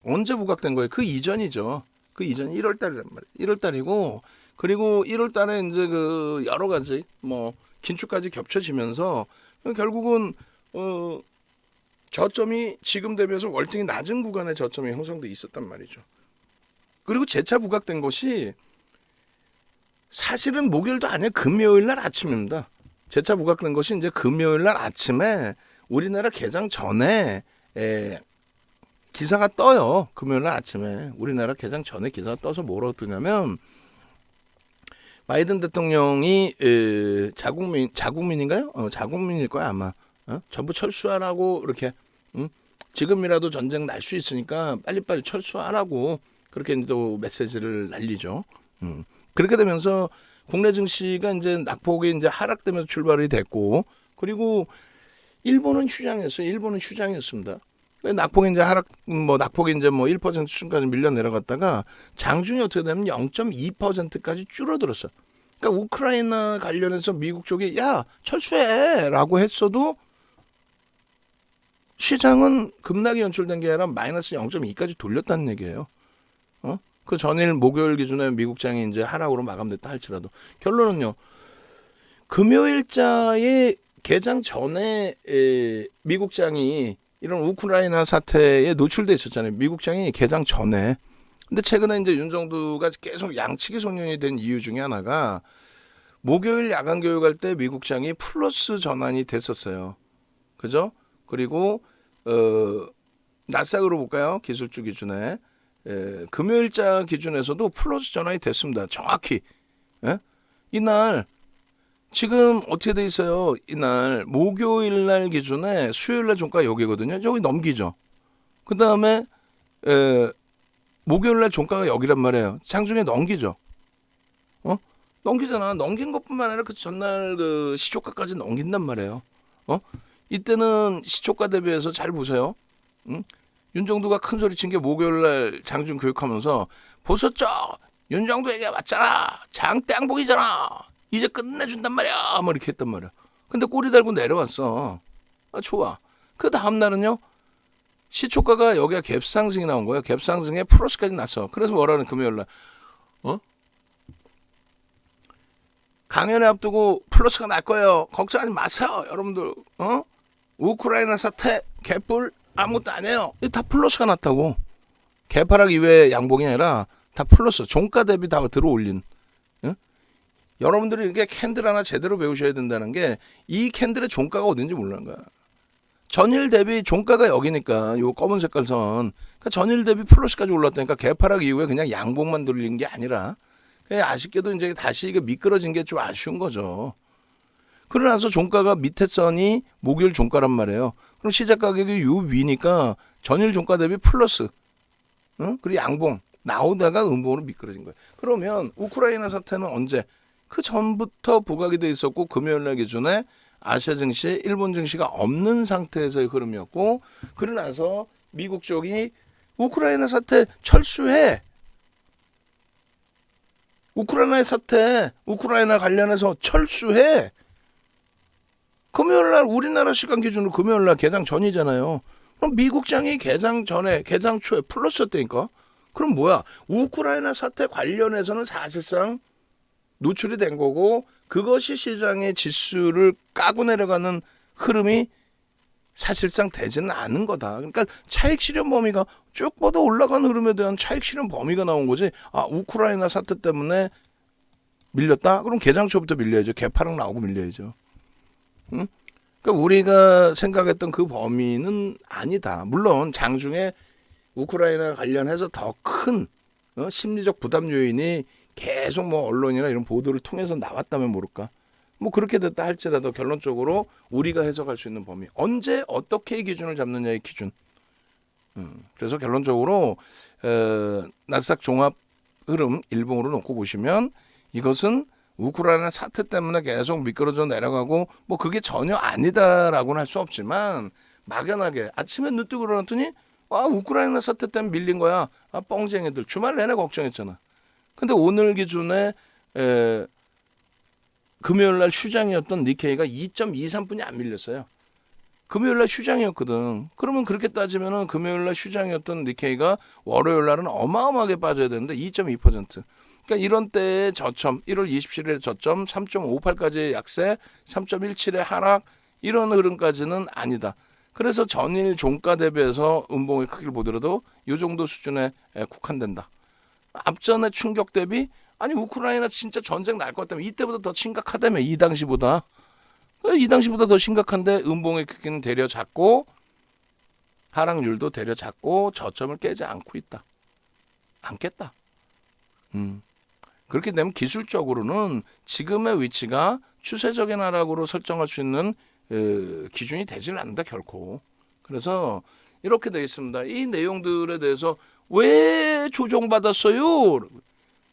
언제 부각된 거예요? 그 이전이죠. 그 이전 1월 달이란 말이에요. 1월 달이고 그리고 1월 달에 이제 그 여러 가지 뭐 긴축까지 겹쳐지면서 결국은 저점이 지금 대비해서 월등히 낮은 구간의 저점이 형성돼 있었단 말이죠. 그리고 재차 부각된 것이 사실은 목요일도 아니에요. 금요일 날 아침입니다. 재차 부각된 것이 이제 금요일 날 아침에 우리나라 개장 전에 기사가 떠요. 금요일 날 아침에 우리나라 개장 전에 기사가 떠서 뭐라고 뜨냐면 바이든 대통령이 자국민인가요? 자국민일 거야 아마. 전부 철수하라고 이렇게 지금이라도 전쟁 날 수 있으니까 빨리빨리 철수하라고 그렇게 또 메시지를 날리죠. 그렇게 되면서 국내 증시가 이제 낙폭이 이제 하락되면서 출발이 됐고 그리고 일본은 휴장이었어요. 일본은 휴장이었습니다. 낙폭이 이제 낙폭이 이제 1% 수준까지 밀려 내려갔다가 장중에 어떻게 되면 0.2%까지 줄어들었어. 그러니까 우크라이나 관련해서 미국 쪽이 야 철수해라고 했어도 시장은 급락이 연출된 게 아니라 마이너스 0.2까지 돌렸다는 얘기예요. 그 전일 목요일 기준에 미국장이 이제 하락으로 마감됐다 할지라도 결론은요. 금요일자의 개장 전에 미국장이 이런 우크라이나 사태에 노출돼 있었잖아요. 미국장이 개장 전에. 근데 최근에 이제 윤정두가 계속 양측이 손님이 된 이유 중에 하나가 목요일 야간 교육할 때 미국장이 플러스 전환이 됐었어요. 그죠? 그리고 나스닥으로 볼까요? 기술주 기준에 금요일자 기준에서도 플러스 전환이 됐습니다. 정확히. 예? 이날 지금 어떻게 돼 있어요? 이날 목요일 날 기준에 수요일 날 종가 여기거든요. 여기 넘기죠. 그 다음에 목요일 날 종가가 여기란 말이에요. 장중에 넘기죠. 넘기잖아. 넘긴 것뿐만 아니라 그 전날 그 시초가까지 넘긴단 말이에요. 이때는 시초가 대비해서 잘 보세요. 윤정두가 큰 소리 친 게 목요일 날 장중 교육하면서 보셨죠? 윤정두에게 왔잖아. 장땡복이잖아. 이제 끝내준단 말이야. 뭐 이렇게 했단 말이야. 근데 꼬리 달고 내려왔어. 좋아. 그 다음 날은요. 시초가가 여기가 갭상승이 나온 거예요. 갭상승에 플러스까지 났어. 그래서 뭐라는 금요일 날. 강연에 앞두고 플러스가 날 거예요. 걱정하지 마세요. 여러분들. 우크라이나 사태 개뿔 아무것도 아니에요. 다 플러스가 났다고. 개파락 이외의 양봉이 아니라 다 플러스. 종가 대비 다 들어올린. 여러분들이 이렇게 캔들 하나 제대로 배우셔야 된다는 게 이 캔들의 종가가 어딘지 모르는 거야. 전일 대비 종가가 여기니까 요 검은 색깔 선. 그러니까 전일 대비 플러스까지 올랐다니까 개파락 이후에 그냥 양봉만 돌린 게 아니라 그냥 아쉽게도 이제 다시 이게 미끄러진 게 좀 아쉬운 거죠. 그러나서 종가가 밑에 선이 목요일 종가란 말이에요. 그럼 시작 가격이 요 위니까 전일 종가 대비 플러스. 그리고 양봉 나오다가 음봉으로 미끄러진 거예요. 그러면 우크라이나 사태는 언제? 그 전부터 부각이 돼 있었고 금요일 날 기준에 아시아 증시, 일본 증시가 없는 상태에서의 흐름이었고 그러고 나서 미국 쪽이 우크라이나 사태 철수해. 우크라이나 사태, 우크라이나 관련해서 철수해. 금요일 날 우리나라 시간 기준으로 금요일 날 개장 전이잖아요. 그럼 미국장이 개장 전에, 개장 초에 플러스였다니까. 그럼 뭐야? 우크라이나 사태 관련해서는 사실상 노출이 된 거고 그것이 시장의 지수를 까고 내려가는 흐름이 사실상 되지는 않은 거다. 그러니까 차익 실현 범위가 쭉 뻗어 올라간 흐름에 대한 차익 실현 범위가 나온 거지. 우크라이나 사태 때문에 밀렸다? 그럼 개장 초부터 밀려야죠. 개파락 나오고 밀려야죠. 그러니까 우리가 생각했던 그 범위는 아니다. 물론 장중에 우크라이나 관련해서 더 큰 심리적 부담 요인이 계속 언론이나 이런 보도를 통해서 나왔다면 모를까. 그렇게 됐다 할지라도 결론적으로 우리가 해석할 수 있는 범위. 언제 어떻게 기준을 잡느냐의 기준. 그래서 결론적으로 나스닥 종합 흐름 일봉으로 놓고 보시면 이것은 우크라이나 사태 때문에 계속 미끄러져 내려가고 그게 전혀 아니다라고는 할 수 없지만 막연하게 아침에 눈 뜨고 일어났더니 우크라이나 사태 때문에 밀린 거야. 뻥쟁이들 주말 내내 걱정했잖아. 근데 오늘 기준에 금요일 날 휴장이었던 니케이가 2.23분이 안 밀렸어요. 금요일날 휴장이었거든. 그러면 그렇게 따지면은 금요일날 휴장이었던 니케이가 월요일날은 어마어마하게 빠져야 되는데 2.2%. 그러니까 이런 때의 저점, 1월 27일의 저점, 3.58까지의 약세, 3.17의 하락, 이런 흐름까지는 아니다. 그래서 전일 종가 대비해서 음봉의 크기를 보더라도 이 정도 수준에 국한된다. 앞전의 충격 대비, 아니 우크라이나 진짜 전쟁 날 것 같다면 이때보다 더 심각하다며, 이 당시보다 더 심각한데 음봉의 크기는 되려 작고 하락률도 되려 작고 저점을 깨지 않고 있다. 않겠다. 그렇게 되면 기술적으로는 지금의 위치가 추세적인 하락으로 설정할 수 있는 기준이 되지는 않는다 결코. 그래서 이렇게 되어 있습니다. 이 내용들에 대해서 왜 조정받았어요?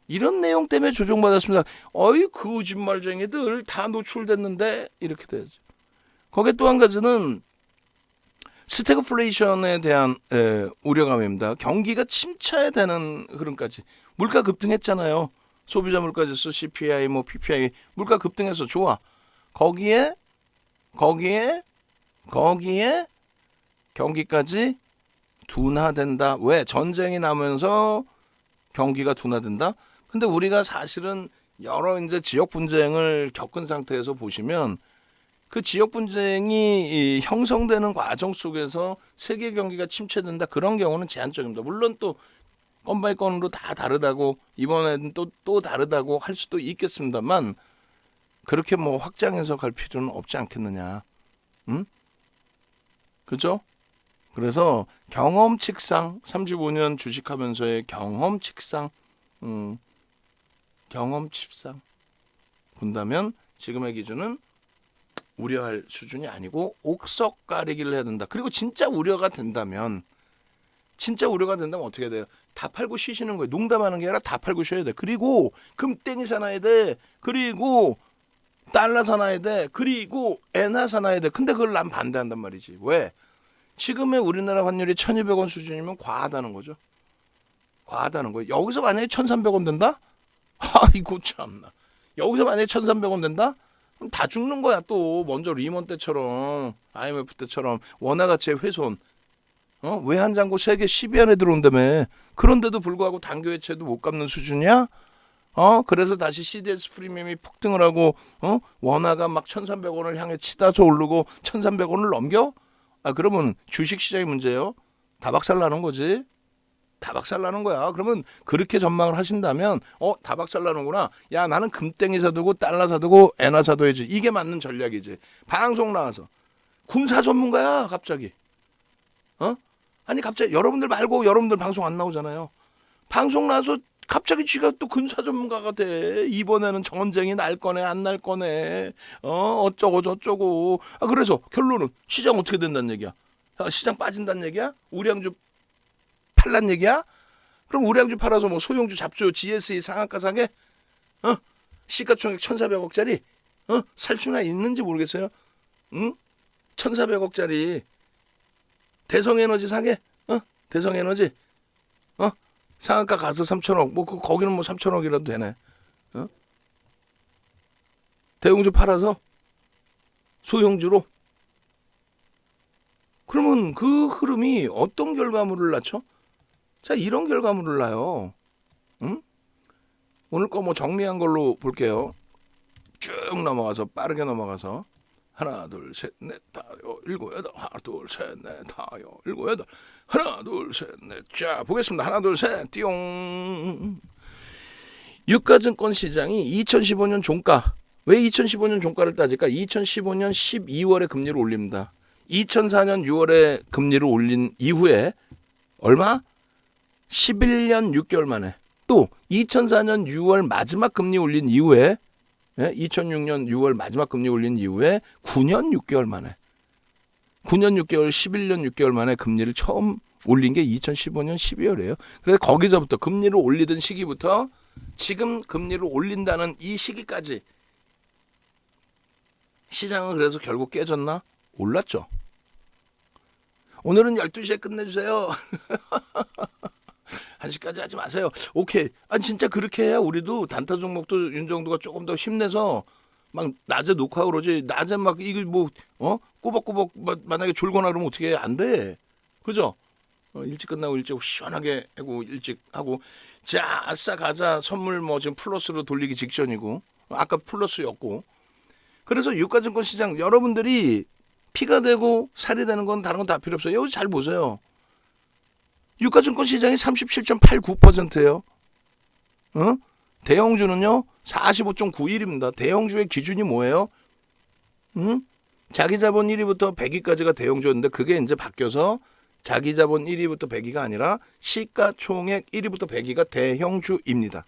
이런 내용 때문에 조정받았습니다. 어이 거짓말쟁이들 다 노출됐는데, 이렇게 돼야죠. 거기에 또 한 가지는 스태그플레이션에 대한 우려감입니다. 경기가 침체되는 흐름까지. 물가 급등했잖아요. 소비자 물가지수, CPI, 뭐 PPI, 물가 급등해서 좋아. 거기에 경기까지 둔화된다. 왜? 전쟁이 나면서 경기가 둔화된다. 근데 우리가 사실은 여러 이제 지역 분쟁을 겪은 상태에서 보시면 그 지역 분쟁이 형성되는 과정 속에서 세계 경기가 침체된다. 그런 경우는 제한적입니다. 물론 또 건 바이 건으로 다 다르다고, 이번에는 또 다르다고 할 수도 있겠습니다만, 그렇게 뭐 확장해서 갈 필요는 없지 않겠느냐. 그죠? 그래서 경험칙상 35년 주식하면서의 경험칙상 본다면 지금의 기준은 우려할 수준이 아니고 옥석 가리기를 해야 된다. 그리고 진짜 우려가 된다면 어떻게 해야 돼요? 다 팔고 쉬시는 거예요. 농담하는 게 아니라 다 팔고 쉬어야 돼. 그리고 금땡이 사놔야 돼. 그리고 달러 사놔야 돼. 그리고 엔화 사놔야 돼. 근데 그걸 난 반대한단 말이지. 왜? 지금의 우리나라 환율이 1,200원 수준이면 과하다는 거죠. 과하다는 거예요. 여기서 만약에 1,300원 된다? 아이고 참나. 여기서 만약에 1,300원 된다? 그럼 다 죽는 거야 또. 먼저 리먼 때처럼, IMF 때처럼 원화 가치의 훼손. 외환장고 세계 10위 안에 들어온다며. 그런데도 불구하고 단기 회체도 못 갚는 수준이야? 그래서 다시 CDS 프리미엄이 폭등을 하고, 원화가 막 1,300원을 향해 치다서 오르고 1,300원을 넘겨? 그러면 주식시장이 문제예요. 다 박살나는 거지. 다 박살나는 거야. 그러면 그렇게 전망을 하신다면 다 박살나는구나. 야, 나는 금땡이 사두고 달러 사두고 엔화 사둬야지. 이게 맞는 전략이지. 방송 나와서 군사 전문가야 갑자기. 아니 갑자기 여러분들 말고 여러분들 방송 안 나오잖아요. 방송 나와서 갑자기 쥐가 또 군사 전문가가 돼. 이번에는 전쟁이 날 거네 안 날 거네. 어쩌고 저쩌고. 그래서 결론은 시장 어떻게 된다는 얘기야? 시장 빠진다는 얘기야? 우량주 팔란 얘기야? 그럼 우량주 팔아서 뭐 소형주 잡주 GSE 상한가 사게? 시가총액 1,400억짜리 살 수나 있는지 모르겠어요. 1,400억짜리 대성에너지 사게? 대성에너지 상한가 가서 3,000억, 뭐 거기는 뭐 3,000억이라도 되네. 대형주 팔아서 소형주로. 그러면 그 흐름이 어떤 결과물을 낳죠? 자, 이런 결과물을 낳아요. 오늘 거 뭐 정리한 걸로 볼게요. 쭉 넘어가서 빠르게 넘어가서 하나 둘 셋 넷 다섯 일곱 여덟 하나 둘 셋 넷 다섯 일곱 여덟 하나 둘 셋 넷. 자, 보겠습니다. 하나 둘 셋 띠용. 유가증권 시장이 2015년 종가. 왜 2015년 종가를 따질까? 2015년 12월에 금리를 올립니다. 2004년 6월에 금리를 올린 이후에 얼마? 11년 6개월 만에. 또 2004년 6월 마지막 금리 올린 이후에 2006년 6월 마지막 금리 올린 이후에 9년 6개월 만에 9년 6개월 11년 6개월 만에 금리를 처음 올린 게 2015년 12월이에요. 그래서 거기서부터 금리를 올리던 시기부터 지금 금리를 올린다는 이 시기까지 시장은 그래서 결국 깨졌나? 올랐죠. 오늘은 12시에 끝내주세요. 1시까지 하지 마세요. 오케이. 진짜 그렇게 해야 우리도 단타 종목도 윤정도가 조금 더 힘내서 막 낮에 녹화 그러지. 낮에 막 이거 뭐 꾸벅꾸벅 만약에 졸거나 그러면 어떻게 해? 안 돼. 그죠? 일찍 끝나고 일찍 시원하게 하고 일찍 하고 자 아싸 가자 선물 뭐 지금 플러스로 돌리기 직전이고 아까 플러스였고 그래서 유가증권 시장 여러분들이 피가 되고 살이 되는 건 다른 건 다 필요 없어요. 여기 잘 보세요. 유가증권 시장이 37.89%예요. 대형주는요 45.91입니다. 대형주의 기준이 뭐예요? 자기 자본 1위부터 100위까지가 대형주였는데 그게 이제 바뀌어서 자기 자본 1위부터 100위가 아니라 시가총액 1위부터 100위가 대형주입니다.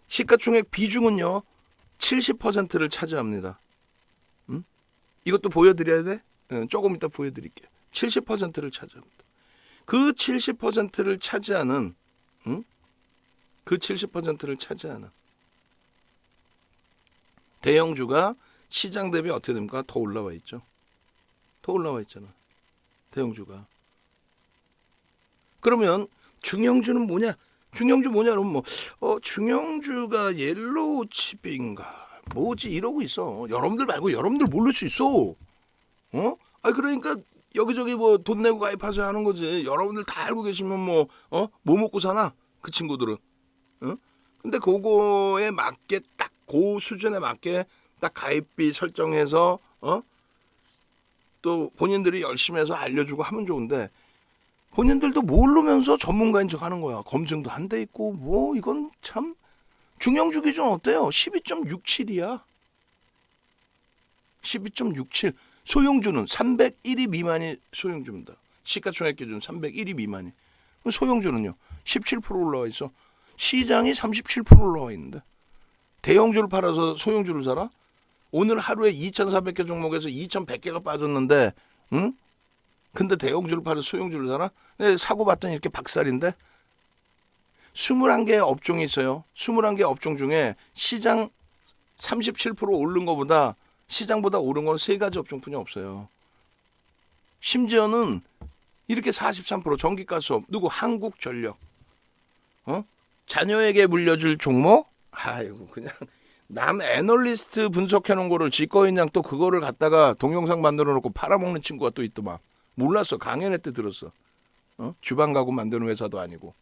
시가총액 비중은요 70%를 차지합니다. 이것도 보여드려야 돼? 조금 이따 보여드릴게요. 70%를 차지합니다. 그 70%를 차지하는 그 70%를 차지하는 대형주가 시장 대비 어떻게 됩니까? 더 올라와 있죠. 더 올라와 있잖아. 대형주가. 그러면 중형주는 뭐냐? 중형주 뭐냐? 그러면 뭐 중형주가 옐로우 칩인가? 뭐지 이러고 있어. 여러분들 말고 여러분들 모를 수 있어. 그러니까 여기저기 뭐 돈 내고 가입하셔야 하는 거지. 여러분들 다 알고 계시면 뭐 먹고 사나? 그 친구들은. 근데 그거에 맞게 딱 그 수준에 맞게 딱 가입비 설정해서 또 본인들이 열심히 해서 알려주고 하면 좋은데 본인들도 모르면서 전문가인 척 하는 거야. 검증도 안 돼 있고 뭐 이건 참 중형주 기준 어때요? 12.67이야. 12.67. 소형주는 301위 미만이 소형주입니다. 시가총액 기준 301위 미만이. 소형주는요 17% 올라와 있어. 시장이 37% 올라와 있는데 대형주를 팔아서 소형주를 사라? 오늘 하루에 2,400개 종목에서 2,100개가 빠졌는데 근데 대형주를 팔아서 소형주를 사라? 사고 봤더니 이렇게 박살인데 21개의 업종이 있어요. 21개 업종 중에 시장 37% 오른 것보다 시장보다 오른 건 3가지 업종뿐이 없어요. 심지어는 이렇게 43% 전기가스업 누구 한국전력 자녀에게 물려줄 종목 아이고 그냥 남 애널리스트 분석해 놓은 거를 지꺼인 양 또 그거를 갖다가 동영상 만들어 놓고 팔아먹는 친구가 또 있더만. 몰랐어. 강연회 때 들었어. 주방 가구 만드는 회사도 아니고.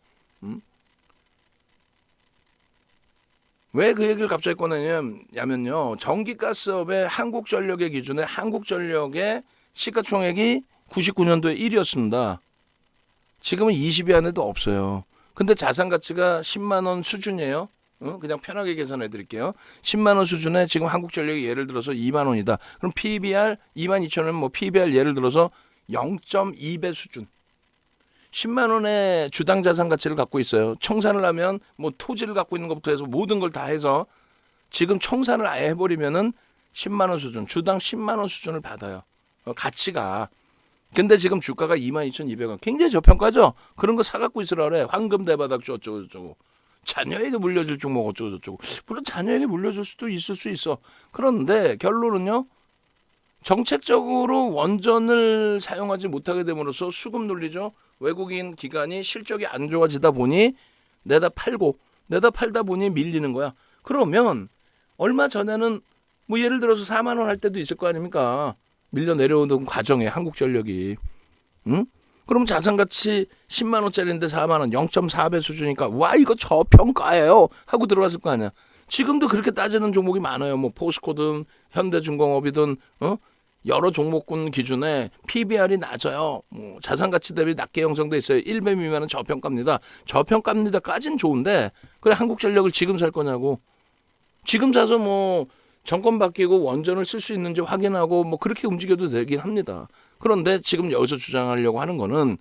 왜 그 얘기를 갑자기 꺼내냐면요. 전기가스업의 한국전력의 기준에 한국전력의 시가총액이 99년도에 1위였습니다. 지금은 20위 안에도 없어요. 근데 자산 가치가 10만 원 수준이에요. 그냥 편하게 계산해 드릴게요. 10만 원 수준에 지금 한국전력이 예를 들어서 2만 원이다. 그럼 PBR 22,000원 뭐 PBR 예를 들어서 0.2배 수준. 10만 원의 주당 자산 가치를 갖고 있어요. 청산을 하면 뭐 토지를 갖고 있는 것부터 해서 모든 걸 다 해서 지금 청산을 아예 해버리면은 10만 원 수준, 주당 10만 원 수준을 받아요. 가치가. 근데 지금 주가가 22,200원. 굉장히 저평가죠? 그런 거 사갖고 있으라 그래. 황금 대바닥 어쩌고저쩌고. 자녀에게 물려줄 종목 어쩌고저쩌고. 물론 자녀에게 물려줄 수도 있을 수 있어. 그런데 결론은요. 정책적으로 원전을 사용하지 못하게 됨으로써 수급 논리죠. 외국인 기관이 실적이 안 좋아지다 보니 내다 팔다 보니 밀리는 거야. 그러면 얼마 전에는 뭐 예를 들어서 4만 원 할 때도 있을 거 아닙니까? 밀려 내려오는 과정에 한국전력이. 그럼 자산가치 10만 원짜리인데 4만 원 0.4배 수준이니까 와 이거 저평가예요 하고 들어갔을 거 아니야. 지금도 그렇게 따지는 종목이 많아요. 뭐 포스코든 현대중공업이든 여러 종목군 기준에 PBR이 낮아요. 뭐 자산가치 대비 낮게 형성돼 있어요. 1배 미만은 저평가입니다. 저평가입니다까진 좋은데 그래 한국전력을 지금 살 거냐고. 지금 사서 뭐 정권 바뀌고 원전을 쓸 수 있는지 확인하고 뭐 그렇게 움직여도 되긴 합니다. 그런데 지금 여기서 주장하려고 하는 거는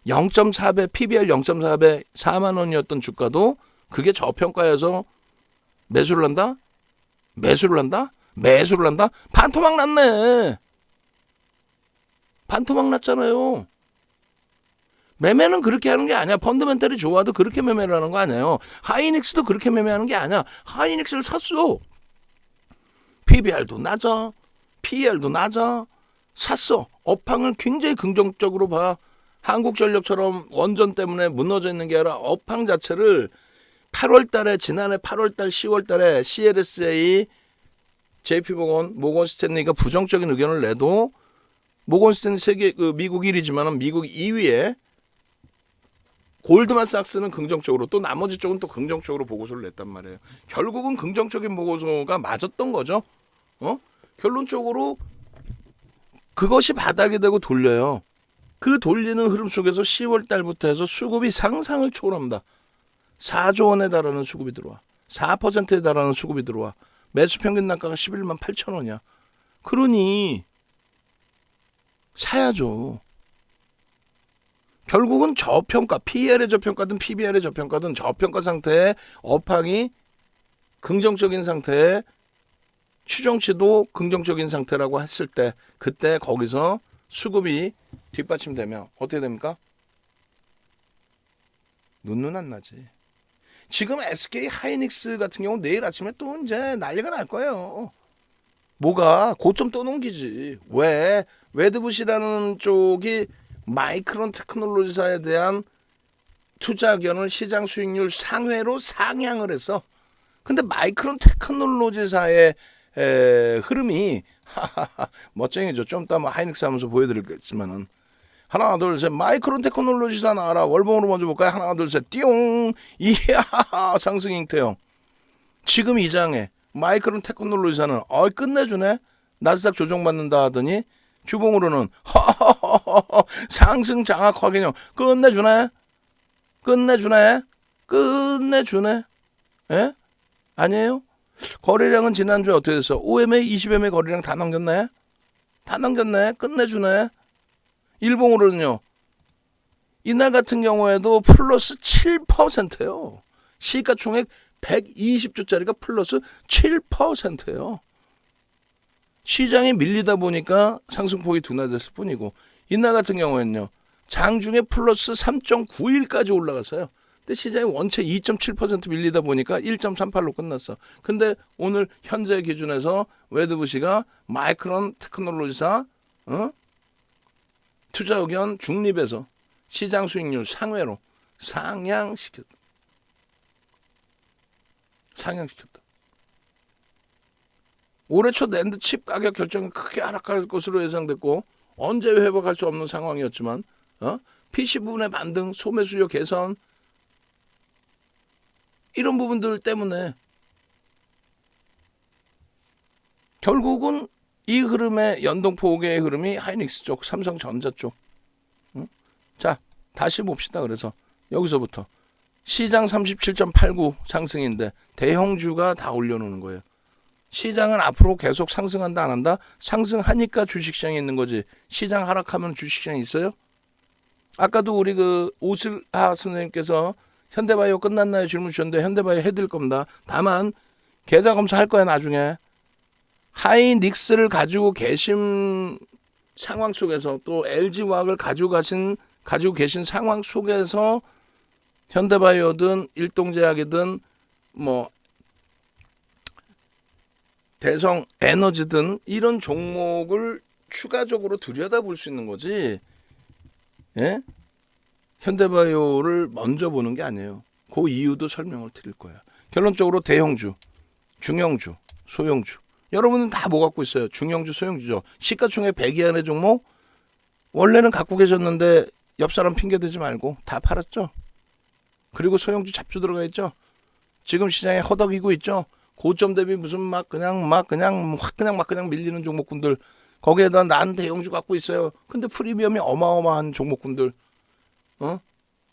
0.4배 PBR 0.4배 4만 원이었던 주가도 그게 저평가여서 매수를 한다? 반토막 났네. 반토막 났잖아요. 매매는 그렇게 하는 게 아니야. 펀더멘탈이 좋아도 그렇게 매매를 하는 거 아니에요. 하이닉스도 그렇게 매매하는 게 아니야. 하이닉스를 샀어. PBR도 낮아. PER도 낮아. 샀어. 업황을 굉장히 긍정적으로 봐. 한국전력처럼 원전 때문에 무너져 있는 게 아니라 업황 자체를 8월 달에 지난해 8월 달 10월 달에 CLSA 모건 스탠리가 부정적인 의견을 내도 모건 스탠리 세계 미국 1위지만 미국 2위에 골드만삭스는 긍정적으로 또 나머지 쪽은 또 긍정적으로 보고서를 냈단 말이에요. 결국은 긍정적인 보고서가 맞았던 거죠. 결론적으로 그것이 바닥이 되고 돌려요. 그 돌리는 흐름 속에서 10월 달부터 해서 수급이 상상을 초월합니다. 4조 원에 달하는 수급이 들어와. 4%에 달하는 수급이 들어와. 매수 평균 단가가 11만 8천 원이야. 그러니 사야죠. 결국은 저평가, PER의 저평가든 PBR의 저평가든 저평가 상태에 업황이 긍정적인 상태에 추정치도 긍정적인 상태라고 했을 때 그때 거기서 수급이 뒷받침되면 어떻게 됩니까? 눈 안 나지. 지금 SK 하이닉스 같은 경우 내일 아침에 또 이제 난리가 날 거예요. 뭐가 고점 또 넘기지. 왜? 웨드붓이라는 쪽이 마이크론 테크놀로지사에 대한 투자 의견을 시장 수익률 상회로 상향을 해서 근데 마이크론 테크놀로지사의 흐름이 멋쟁이죠. 좀 이따 하이닉스 하면서 보여드리겠지만은 하나 둘 셋 마이크론 테크놀로지사 나와라. 월봉으로 먼저 볼까요? 하나 둘 셋 띠용 이야 상승 잉태형. 지금 이 장에 마이크론 테크놀로지사는 끝내주네. 나스닥 조정받는다 하더니 주봉으로는 상승 장악 확인형 끝내주네. 예? 아니에요? 거래량은 지난주에 어떻게 됐어? 5MA, 20MA 거래량 다 넘겼네. 끝내주네. 일봉으로는요. 이날 같은 경우에도 플러스 7%예요. 시가총액 120조짜리가 플러스 7%예요. 시장이 밀리다 보니까 상승폭이 둔화됐을 뿐이고 이날 같은 경우에는요. 장중에 플러스 3.91까지 올라갔어요. 근데 시장이 원체 2.7% 밀리다 보니까 1.38로 끝났어. 근데 오늘 현재 기준에서 웨드부시가 마이크론 테크놀로지사 투자 의견 중립에서 시장 수익률 상회로 상향시켰다. 올해 초 낸드 칩 가격 결정이 크게 하락할 것으로 예상됐고 언제 회복할 수 없는 상황이었지만 PC 부분의 반등, 소매 수요 개선 이런 부분들 때문에 결국은 이 흐름의 연동폭의 흐름이 하이닉스 쪽, 삼성전자 쪽. 자, 다시 봅시다. 그래서 여기서부터 시장 37.89 상승인데 대형주가 다 올려놓는 거예요. 시장은 앞으로 계속 상승한다 안 한다? 상승하니까 주식시장에 있는 거지. 시장 하락하면 주식시장에 있어요? 아까도 우리 오슬하 선생님께서 현대바이오 끝났나요? 질문 주셨는데 현대바이오 해드릴 겁니다. 다만 계좌 검사할 거야 나중에. 하이닉스를 가지고 계신 상황 속에서 또 LG화학을 가지고 계신 상황 속에서 현대바이오든 일동제약이든 뭐 대성 에너지든 이런 종목을 추가적으로 들여다볼 수 있는 거지. 예? 현대바이오를 먼저 보는 게 아니에요. 그 이유도 설명을 드릴 거예요. 결론적으로 대형주, 중형주, 소형주. 여러분은 다 뭐 갖고 있어요? 중형주, 소형주죠. 시가총액 100 이하의 종목 원래는 갖고 계셨는데 옆 사람 핑계대지 말고 다 팔았죠. 그리고 소형주 잡주 들어가 있죠. 지금 시장에 허덕이고 있죠. 고점 대비 무슨 막 그냥 밀리는 종목군들 거기에다 난 대형주 갖고 있어요. 근데 프리미엄이 어마어마한 종목군들,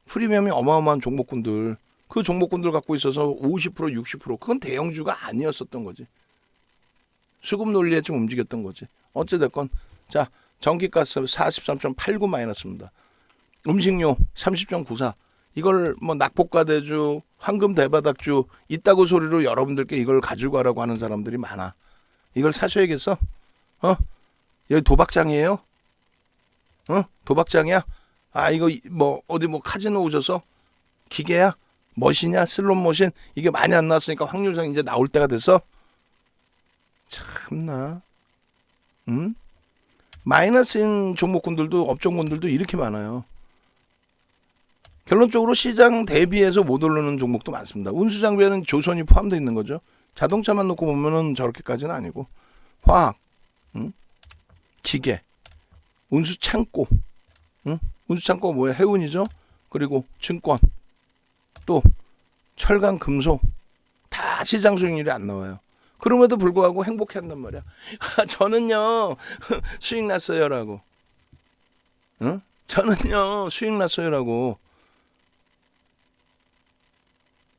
프리미엄이 어마어마한 종목군들, 그 종목군들 갖고 있어서 50% 60% 그건 대형주가 아니었었던 거지. 수급 논리에 좀 움직였던 거지. 어찌됐건 자 전기가스 43.89 마이너스입니다. 음식료 30.94 이걸 뭐 낙폭과대주 황금 대바닥주 있다고 소리로 여러분들께 이걸 가지고 가라고 하는 사람들이 많아. 이걸 사셔야겠어? 여기 도박장이에요? 도박장이야? 아 이거 뭐 어디 뭐 카지노 오셔서 기계야? 머신이야? 슬롯 머신? 이게 많이 안 나왔으니까 확률상 이제 나올 때가 됐어? 참나. 마이너스인 종목군들도 업종군들도 이렇게 많아요. 결론적으로 시장 대비해서 못 오르는 종목도 많습니다. 운수장비에는 조선이 포함되어 있는 거죠. 자동차만 놓고 보면은 저렇게까지는 아니고 화학, 기계, 운수창고, 운수창고가 뭐예요? 해운이죠. 그리고 증권, 또 철강, 금속 다 시장 수익률이 안 나와요. 그럼에도 불구하고 행복해한단 말이야. 저는요 수익 났어요라고. 저는요 수익 났어요라고.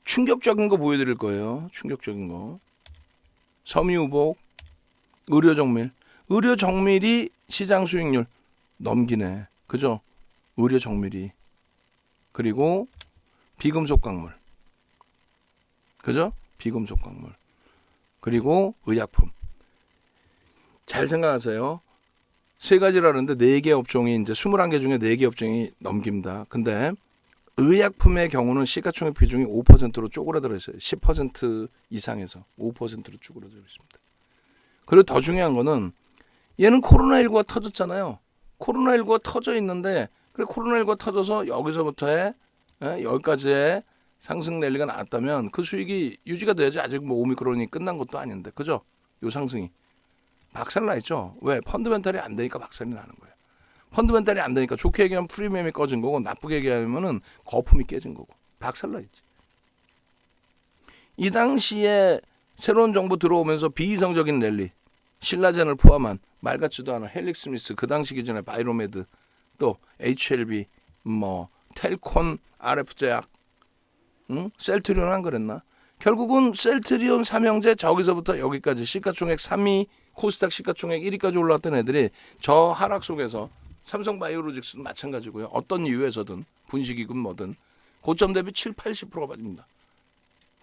충격적인 거 보여드릴 거예요. 충격적인 거. 섬유우복, 의료정밀. 의료정밀이 시장 수익률 넘기네. 그죠? 의료정밀이. 그리고 비금속광물. 그죠? 비금속광물. 그리고 의약품. 잘 생각하세요. 세 가지라는데 4개 업종이 이제 21개 중에 4개 업종이 넘깁니다. 근데 의약품의 경우는 시가총액 비중이 5%로 쪼그라들어 있어요. 10% 이상에서 5%로 쪼그라들어 있습니다. 그리고 더 중요한 거는 얘는 코로나19가 터졌잖아요. 코로나19가 터져 있는데 그래 코로나19가 터져서 여기서부터의 여기까지의 상승 랠리가 나왔다면 그 수익이 유지가 돼야지. 아직 뭐 오미크론이 끝난 것도 아닌데. 그죠? 요 상승이. 박살나 있죠. 왜? 펀드멘탈이 안 되니까 박살이 나는 거예요. 펀드멘탈이 안 되니까 좋게 얘기하면 프리미엄이 꺼진 거고 나쁘게 얘기하면은 거품이 깨진 거고 박살나 있지. 이 당시에 새로운 정부 들어오면서 비이성적인 랠리, 신라젠을 포함한 말 같지도 않은 헬릭스미스, 그 당시 기준에 바이로메드, 또 HLB, 뭐 텔콘, RF제약, 셀트리온 안 그랬나? 결국은 셀트리온 삼형제 저기서부터 여기까지 시가총액 3위, 코스닥 시가총액 1위까지 올라왔던 애들이 저 하락 속에서 삼성바이오로직스도 마찬가지고요. 어떤 이유에서든 분식이든 뭐든 고점 대비 7, 80%가 빠집니다.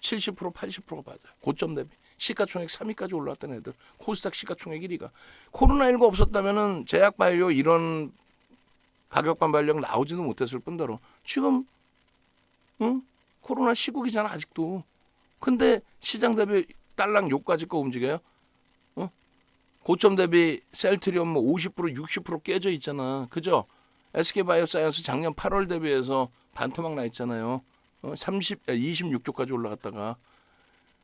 70%, 80%가 빠져요. 고점 대비. 시가총액 3위까지 올라왔던 애들. 코스닥 시가총액 1위가. 코로나19 없었다면은 제약바이오 이런 가격 반발력 나오지도 못했을 뿐더러 지금 코로나 시국이잖아 아직도. 근데 시장 대비 딸랑 요까지 거 움직여요. 고점 대비 셀트리온 뭐 50%, 60% 깨져 있잖아. 그죠? SK바이오사이언스 작년 8월 대비해서 반토막 나 있잖아요. 26조까지 올라갔다가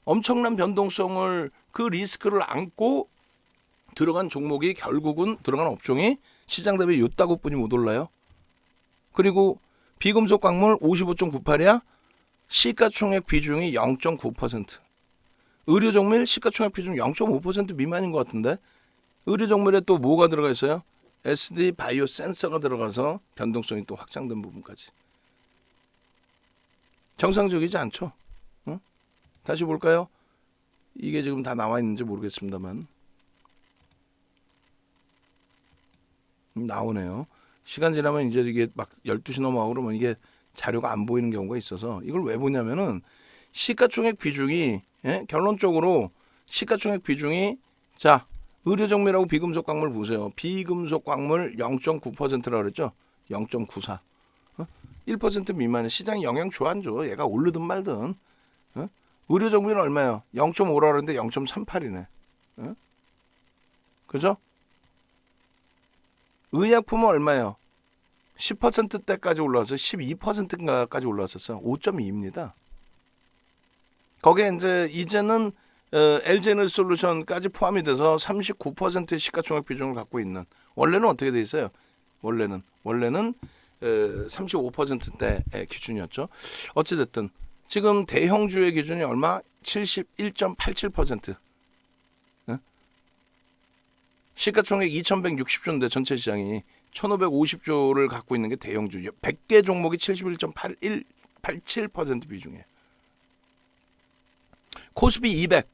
엄청난 변동성을 그 리스크를 안고 들어간 종목이 결국은 들어간 업종이 시장 대비 요따구뿐이 못 올라요. 그리고 비금속 광물 55.98이야. 시가총액 비중이 0.9%. 의료정밀 시가총액 비중 0.5% 미만인 것 같은데 의료정밀에 또 뭐가 들어가 있어요? SD 바이오 센서가 들어가서 변동성이 또 확장된 부분까지. 정상적이지 않죠? 다시 볼까요? 이게 지금 다 나와 있는지 모르겠습니다만 나오네요. 시간 지나면 이제 이게 막 12시 넘어가고 그러면 이게 자료가 안 보이는 경우가 있어서 이걸 왜 보냐면은 시가총액 비중이 결론적으로 시가총액 비중이 자 의료정밀하고 비금속 광물 보세요. 비금속 광물 0.9%라고 그랬죠. 0.94. 1% 미만의 시장이 영향 줘 안 줘. 얘가 오르든 말든. 의료정밀은 얼마예요? 0.5라고 그랬는데 0.38이네. 그죠? 의약품은 얼마예요? 10%대까지 올라와서 12%까지 올라왔었어요. 5.2입니다. 거기에 이제는 LG에너지솔루션까지 포함이 돼서 39%의 시가총액 비중을 갖고 있는. 원래는 어떻게 돼 있어요? 원래는 35%대의 기준이었죠. 어찌됐든 지금 대형주의 기준이 얼마? 71.87%. 시가총액 2,160조인데 전체 시장이 1,550조를 갖고 있는 게 대형주. 100개 종목이 71.87% 비중이에요. 코스피 200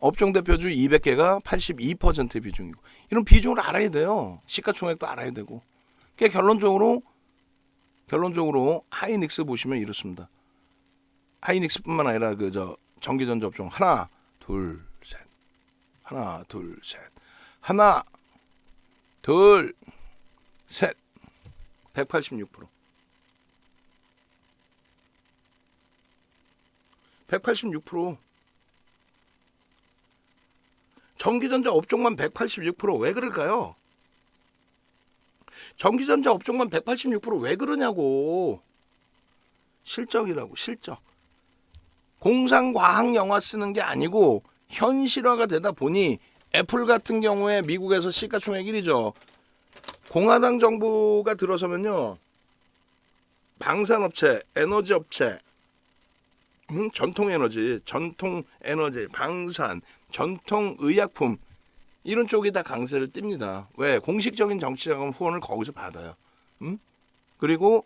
업종 대표주 200개가 82% 비중이고 이런 비중을 알아야 돼요. 시가총액도 알아야 되고. 그러니까 결론적으로 하이닉스 보시면 이렇습니다. 하이닉스뿐만 아니라 그저 전기전자 업종 하나 둘 셋 하나 둘 셋 하나 둘 셋 186% 186% 전기전자 업종만 186%왜 그럴까요? 전기전자 업종만 186%왜 그러냐고. 실적이라고. 실적. 공상과학 영화 쓰는 게 아니고 현실화가 되다 보니 애플 같은 경우에 미국에서 시가총액 1위죠. 공화당 정부가 들어서면요, 방산업체, 에너지업체, 전통에너지, 방산, 전통의약품 이런 쪽이 다 강세를 띱니다. 왜? 공식적인 정치자금 후원을 거기서 받아요. 그리고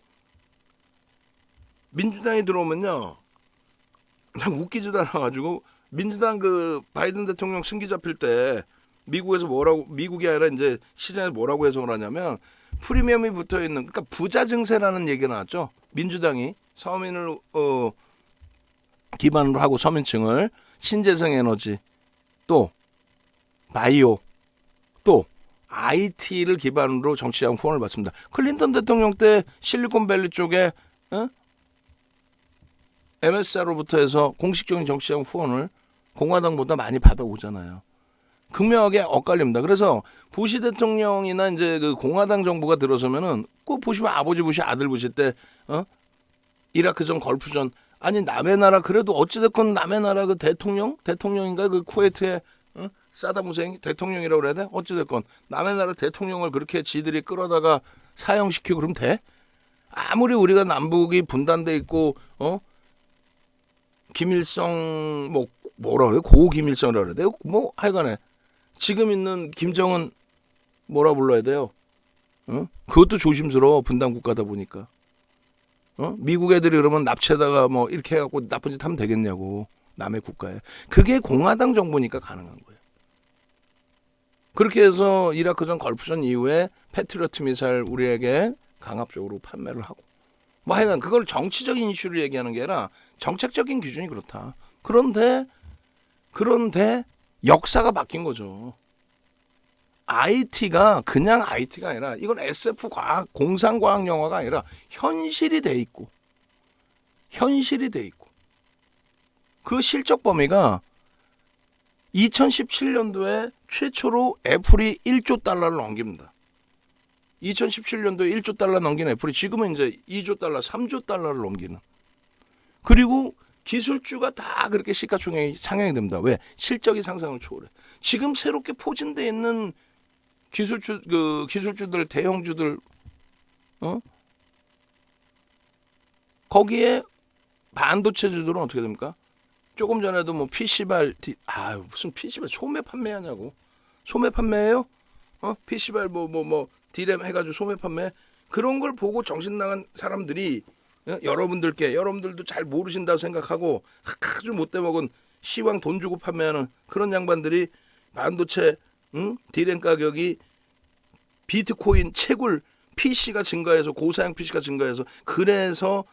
민주당이 들어오면요, 참 웃기지도 않아가지고 민주당 그 바이든 대통령 승기 잡힐 때 미국에서 뭐라고, 미국이 아니라 이제 시장에서 뭐라고 해석을 하냐면 프리미엄이 붙어 있는, 그러니까 부자 증세라는 얘기가 나왔죠. 민주당이 서민을 기반으로 하고 서민층을 신재생 에너지, 또 바이오, 또 IT를 기반으로 정치자금 후원을 받습니다. 클린턴 대통령 때 실리콘밸리 쪽에 MS로부터 해서 공식적인 정치자금 후원을 공화당보다 많이 받아오잖아요. 극명하게 엇갈립니다. 그래서 부시 대통령이나 이제 그 공화당 정부가 들어서면은 꼭 보시면 아버지 부시, 아들 부시 때 이라크전, 걸프전, 아니 남의 나라, 그래도 어찌됐건 남의 나라 그 대통령인가 그 쿠웨이트의 사담 후세인 대통령이라고 그래야 돼? 어찌됐건 남의 나라 대통령을 그렇게 지들이 끌어다가 사형시키고 그러면 돼? 아무리 우리가 남북이 분단돼 있고 김일성 뭐라 그래? 고김일성이라고 그래야 돼요? 뭐 하여간에 지금 있는 김정은 뭐라 불러야 돼요? 그것도 조심스러워. 분단 국가다 보니까. 미국 애들이 그러면 납치에다가 뭐 이렇게 해갖고 나쁜 짓 하면 되겠냐고. 남의 국가에. 그게 공화당 정부니까 가능한 거예요. 그렇게 해서 이라크전, 걸프전 이후에 패트리어트 미사일 우리에게 강압적으로 판매를 하고. 뭐 하여간 그걸 정치적인 이슈를 얘기하는 게 아니라 정책적인 기준이 그렇다. 그런데 역사가 바뀐 거죠. IT가 그냥 IT가 아니라 이건 SF 과학, 공상과학 영화가 아니라 현실이 돼 있고 그 실적 범위가 2017년도에 최초로 애플이 1조 달러를 넘깁니다. 2017년도에 1조 달러 넘긴 애플이 지금은 이제 2조 달러, 3조 달러를 넘기는. 그리고 기술주가 다 그렇게 시가총액이 상향이 됩니다. 왜? 실적이 상상을 초월해. 지금 새롭게 포진되어 있는 기술주들, 대형주들, 거기에 반도체주들은 어떻게 됩니까? 조금 전에도 뭐 PC발, 무슨 PC발 소매 판매하냐고. 소매 판매해요? PC발 뭐 디램 해가지고 소매 판매. 그런 걸 보고 정신 나간 사람들이 여러분들도 잘 모르신다고 생각하고 아주 못돼 먹은 시황 돈 주고 판매하는 그런 양반들이 반도체, 디램 가격이 비트코인 채굴 PC가 증가해서 고사양 PC가 증가해서 그래서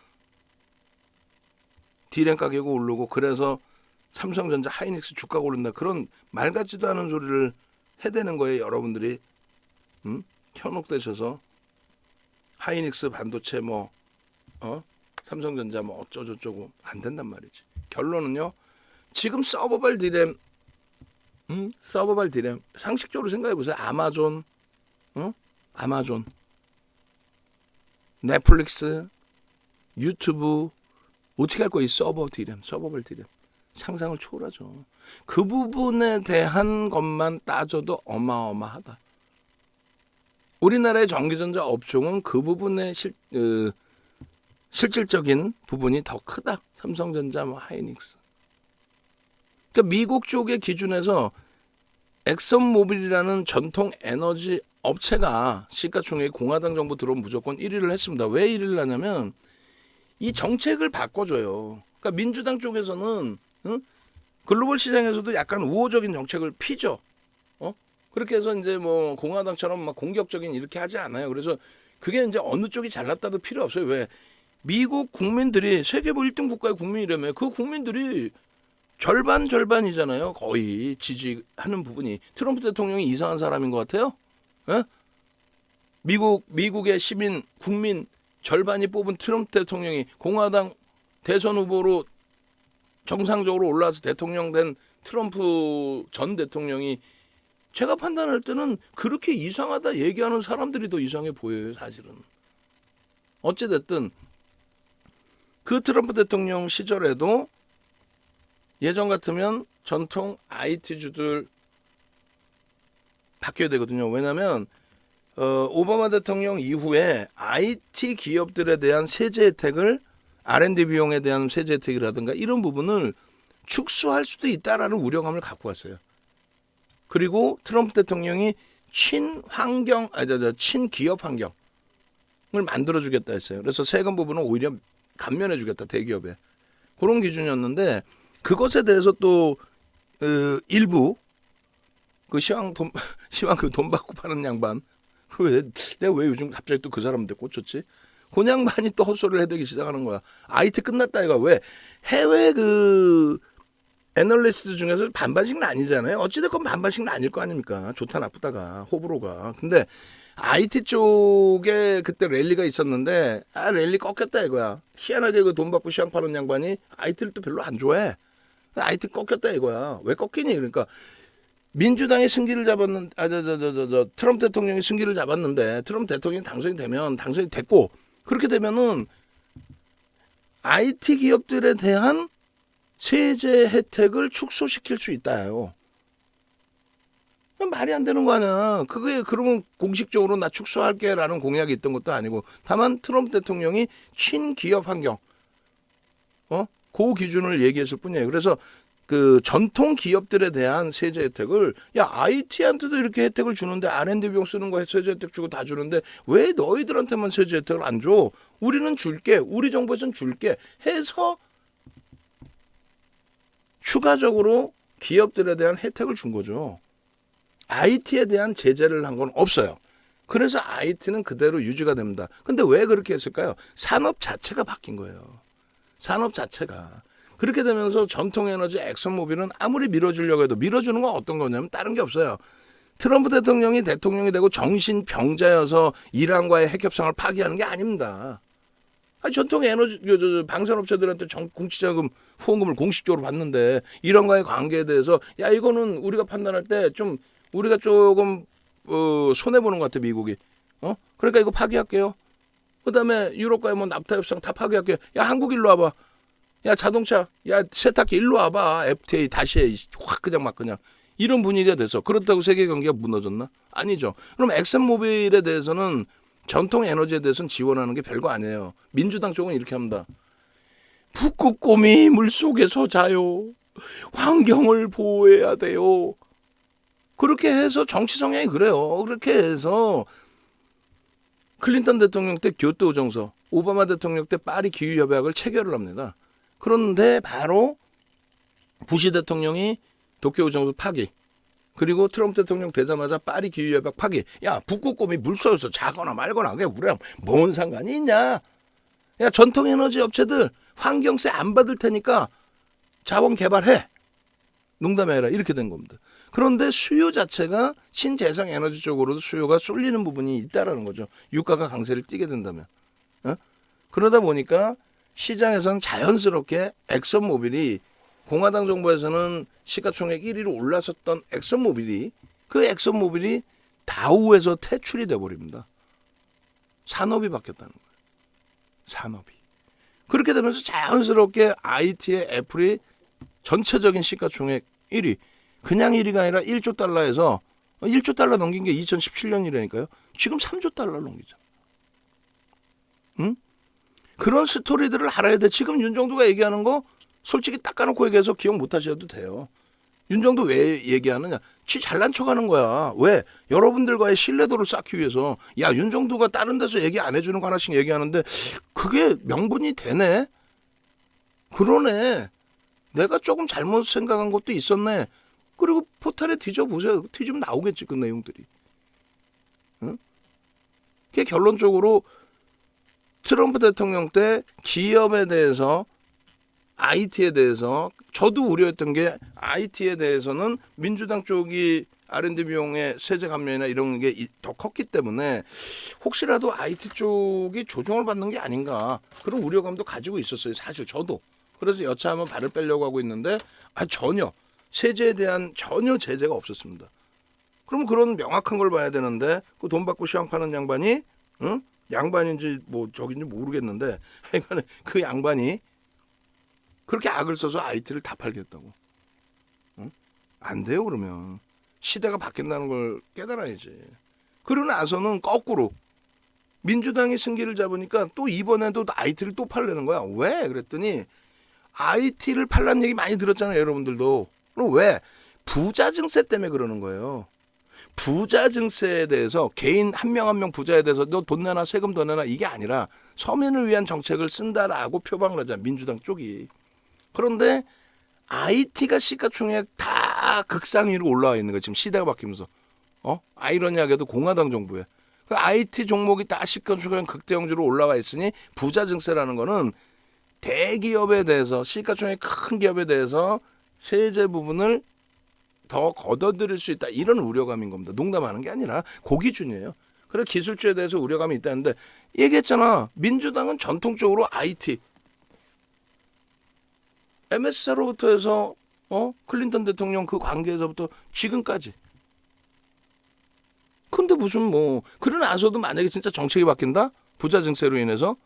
디램 가격이 오르고 그래서 삼성전자, 하이닉스 주가가 오른다. 그런 말 같지도 않은 소리를 해대는 거예요. 여러분들이 현혹되셔서 하이닉스 반도체 삼성전자 어쩌고저쩌고 안 된단 말이지. 결론은요. 지금 서버발 디램 상식적으로 생각해 보세요. 아마존, 넷플릭스, 유튜브 어떻게 할 거야? 이 서버발 디램 상상을 초월하죠. 그 부분에 대한 것만 따져도 어마어마하다. 우리나라의 전기전자 업종은 그 부분의 실질적인 부분이 더 크다. 삼성전자, 하이닉스. 그러니까 미국 쪽의 기준에서 엑선모빌이라는 전통 에너지 업체가 시가총액 공화당 정부 들어오면 무조건 1위를 했습니다. 왜 1위를 하냐면 이 정책을 바꿔줘요. 그러니까 민주당 쪽에서는 글로벌 시장에서도 약간 우호적인 정책을 피죠. 그렇게 해서 이제 뭐 공화당처럼 막 공격적인 이렇게 하지 않아요. 그래서 그게 이제 어느 쪽이 잘났다도 필요 없어요. 왜? 미국 국민들이 세계 뭐 1등 국가의 국민이라며 그 국민들이 절반이잖아요. 거의 지지하는 부분이. 트럼프 대통령이 이상한 사람인 것 같아요. 미국의 시민, 국민 절반이 뽑은 트럼프 대통령이 공화당 대선 후보로 정상적으로 올라와서 대통령 된 트럼프 전 대통령이 제가 판단할 때는 그렇게 이상하다 얘기하는 사람들이 더 이상해 보여요. 사실은. 어찌됐든 그 트럼프 대통령 시절에도 예전 같으면 전통 IT주들 바뀌어야 되거든요. 왜냐하면 오바마 대통령 이후에 IT 기업들에 대한 세제 혜택을 R&D 비용에 대한 세제 혜택이라든가 이런 부분을 축소할 수도 있다라는 우려감을 갖고 왔어요. 그리고 트럼프 대통령이 친기업 환경을 만들어주겠다 했어요. 그래서 세금 부분은 오히려 감면해주겠다 대기업에. 그런 기준이었는데 그것에 대해서 또 일부 그 시황 그 돈 받고 파는 양반 내가 왜 요즘 갑자기 또 그 사람한테 꽂혔지? 그 양반이 또 헛소리를 해대기 시작하는 거야. IT 끝났다 이거. 왜 해외 그 애널리스트 중에서 반반씩은 아니잖아요. 어찌됐건 반반씩은 아닐 거 아닙니까? 좋다 나쁘다가 호불호가. 근데 IT 쪽에 그때 랠리가 있었는데 랠리 꺾였다 이거야. 희한하게 그 돈 받고 시황 파는 양반이 IT를 또 별로 안 좋아해. IT 꺾였다 이거야. 왜 꺾이니? 그러니까 민주당이 승기를 잡았는 트럼프 대통령이 승기를 잡았는데 트럼프 대통령이 당선이 됐고 그렇게 되면은 IT 기업들에 대한 세제 혜택을 축소시킬 수 있다요. 말이 안 되는 거 아니야. 그게 그러면 공식적으로 나 축소할게라는 공약이 있던 것도 아니고 다만 트럼프 대통령이 친기업 환경 그 기준을 얘기했을 뿐이에요. 그래서 그 전통 기업들에 대한 세제 혜택을 IT한테도 이렇게 혜택을 주는데 R&D 비용 쓰는 거 세제 혜택 주고 다 주는데 왜 너희들한테만 세제 혜택을 안 줘? 우리는 줄게. 우리 정부에서는 줄게 해서 추가적으로 기업들에 대한 혜택을 준 거죠. IT에 대한 제재를 한 건 없어요. 그래서 IT는 그대로 유지가 됩니다. 근데 왜 그렇게 했을까요? 산업 자체가 바뀐 거예요. 산업 자체가. 그렇게 되면서 전통에너지 엑슨모빌은 아무리 밀어주려고 해도 밀어주는 건 어떤 거냐면 다른 게 없어요. 트럼프 대통령이 되고 정신병자여서 이란과의 핵협상을 파기하는 게 아닙니다. 전통 에너지 방산업체들한테 공시자금 후원금을 공식적으로 받는데 이란과의 관계에 대해서 이거는 우리가 판단할 때 좀 우리가 조금 손해 보는 것 같아 미국이. 그러니까 이거 파기할게요. 그다음에 유럽과의 뭐 납타 협상 다 파기할게요. 한국 일로 와봐. 자동차, 세탁기 일로 와봐. FTA 다시 해. 확 그냥 막 그냥. 이런 분위기가 돼서 그렇다고 세계 경기가 무너졌나? 아니죠. 그럼 엑슨모빌에 대해서는 전통 에너지에 대해서는 지원하는 게 별거 아니에요. 민주당 쪽은 이렇게 합니다. 북극곰이 물속에서 자요. 환경을 보호해야 돼요. 그렇게 해서 정치 성향이 그래요. 그렇게 해서 클린턴 대통령 때 교토 의정서, 오바마 대통령 때 파리 기후협약을 체결을 합니다. 그런데 바로 부시 대통령이 도쿄 의정서 파기, 그리고 트럼프 대통령 되자마자 파리 기후협약 파기. 북극곰이 물속에서 자거나 말거나 그게 우리랑 뭔 상관이 있냐. 전통 에너지 업체들 환경세 안 받을 테니까 자원 개발해. 농담해라. 이렇게 된 겁니다. 그런데 수요 자체가 신재생 에너지 쪽으로도 수요가 쏠리는 부분이 있다라는 거죠. 유가가 강세를 띠게 된다면. 그러다 보니까 시장에서는 자연스럽게 엑슨모빌이 공화당 정부에서는 시가총액 1위로 올랐었던 엑슨모빌이 다우에서 퇴출이 돼버립니다. 산업이 바뀌었다는 거예요. 산업이. 그렇게 되면서 자연스럽게 IT의 애플이 전체적인 시가총액 1위. 그냥 1위가 아니라 1조 달러에서 1조 달러 넘긴 게 2017년이라니까요. 지금 3조 달러를 넘기죠. 응? 그런 스토리들을 알아야 돼. 지금 윤정두가 얘기하는 거 솔직히 딱 까놓고 얘기해서 기억 못 하셔도 돼요. 윤정두 왜 얘기하느냐? 지 잘난 척하는 거야. 왜? 여러분들과의 신뢰도를 쌓기 위해서. 윤정두가 다른 데서 얘기 안 해주는 거 하나씩 얘기하는데 그게 명분이 되네? 그러네. 내가 조금 잘못 생각한 것도 있었네. 그리고 포털에 뒤져보세요. 뒤지면 나오겠지 그 내용들이. 응? 그게 결론적으로 트럼프 대통령 때 기업에 대해서 IT에 대해서 저도 우려했던 게 IT에 대해서는 민주당 쪽이 R&D 비용의 세제 감면이나 이런 게 더 컸기 때문에 혹시라도 IT 쪽이 조정을 받는 게 아닌가 그런 우려감도 가지고 있었어요. 사실 저도. 그래서 여차하면 발을 빼려고 하고 있는데 전혀 세제에 대한 전혀 제재가 없었습니다. 그러면 그런 명확한 걸 봐야 되는데 그 돈 받고 시황 파는 양반이 양반인지 뭐 저긴지 모르겠는데 하여간에 그 양반이 그렇게 악을 써서 IT를 다 팔겠다고. 응? 안 돼요. 그러면 시대가 바뀐다는 걸 깨달아야지. 그러고 나서는 거꾸로 민주당이 승기를 잡으니까 또 이번에도 IT를 또 팔려는 거야. 왜? 그랬더니 IT를 팔라는 얘기 많이 들었잖아요. 여러분들도. 그럼 왜? 부자 증세 때문에 그러는 거예요. 부자 증세에 대해서 개인 한 명 한 명 부자에 대해서 너 돈 내놔 세금 더 내놔 이게 아니라 서민을 위한 정책을 쓴다라고 표방을 하잖아. 민주당 쪽이. 그런데 IT가 시가총액 다 극상 위로 올라와 있는 거야. 지금 시대가 바뀌면서. 아이러니하게도 공화당 정부에. 그 IT 종목이 다 시가총액 극대형주로 올라와 있으니 부자 증세라는 거는 대기업에 대해서 시가총액 큰 기업에 대해서 세제 부분을 더 걷어들일 수 있다. 이런 우려감인 겁니다. 농담하는 게 아니라 그 기준이에요. 그래 기술주에 대해서 우려감이 있다는데 얘기했잖아. 민주당은 전통적으로 IT MS사로부터 해서 클린턴 대통령 그 관계에서부터 지금까지. 근데 무슨 뭐 그러나서도 만약에 진짜 정책이 바뀐다? 부자 증세로 인해서.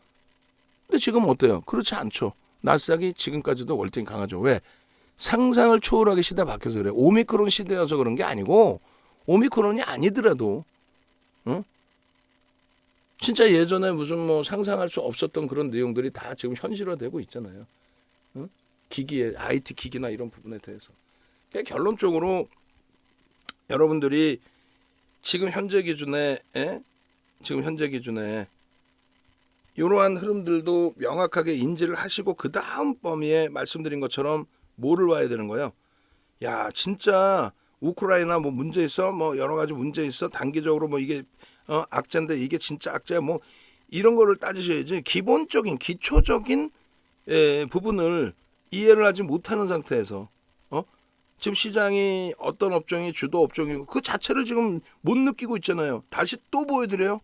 근데 지금 어때요? 그렇지 않죠. 나스닥이 지금까지도 월등히 강하죠. 왜? 상상을 초월하게 시대 바뀌어서 그래. 오미크론 시대여서 그런 게 아니고 오미크론이 아니더라도 진짜 예전에 무슨 뭐 상상할 수 없었던 그런 내용들이 다 지금 현실화되고 있잖아요. 기기에 IT 기기나 이런 부분에 대해서. 그러니까 결론적으로 여러분들이 지금 현재 기준에 이러한 흐름들도 명확하게 인지를 하시고 그 다음 범위에 말씀드린 것처럼 뭐를 봐야 되는 거예요? 야 진짜 우크라이나 뭐 문제 있어? 뭐 여러 가지 문제 있어? 단기적으로 뭐 이게 악재인데 이게 진짜 악재야? 뭐 이런 거를 따지셔야지 기본적인 기초적인 부분을 이해를 하지 못하는 상태에서 지금 시장이 어떤 업종이 주도 업종이고 그 자체를 지금 못 느끼고 있잖아요. 다시 또 보여드려요.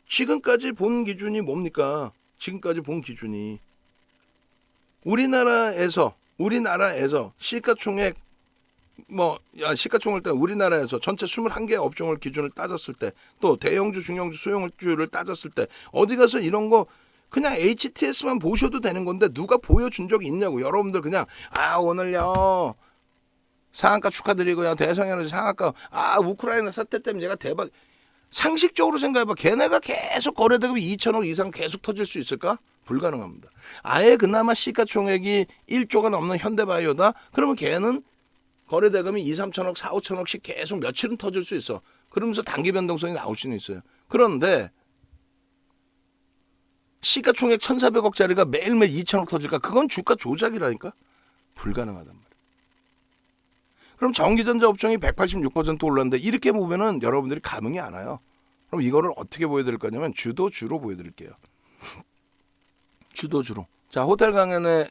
지금까지 본 기준이 뭡니까? 지금까지 본 기준이 우리나라에서 시가총액 시가총액 때 우리나라에서 전체 21개 업종을 기준을 따졌을 때 또 대형주, 중형주, 소형주를 따졌을 때 어디 가서 이런 거 그냥 HTS만 보셔도 되는 건데 누가 보여준 적이 있냐고. 여러분들 그냥 오늘요 상한가 축하드리고요. 대성에너지 상한가 우크라이나 사태 때문에 얘가 대박. 상식적으로 생각해봐. 걔네가 계속 거래대금이 2천억 이상 계속 터질 수 있을까? 불가능합니다. 아예 그나마 시가총액이 1조가 넘는 현대바이오다? 그러면 걔는 거래대금이 2, 3천억, 4, 5천억씩 계속 며칠은 터질 수 있어. 그러면서 단기 변동성이 나올 수는 있어요. 그런데 시가총액 1,400억짜리가 매일매일 2천억 터질까? 그건 주가 조작이라니까? 불가능하단 말이야. 그럼 전기전자 업종이 186% 올랐는데 이렇게 보면은 여러분들이 감흥이 안 와요. 그럼 이거를 어떻게 보여드릴 거냐면 주도주로 보여드릴게요. 주도주로. 자, 호텔 강연에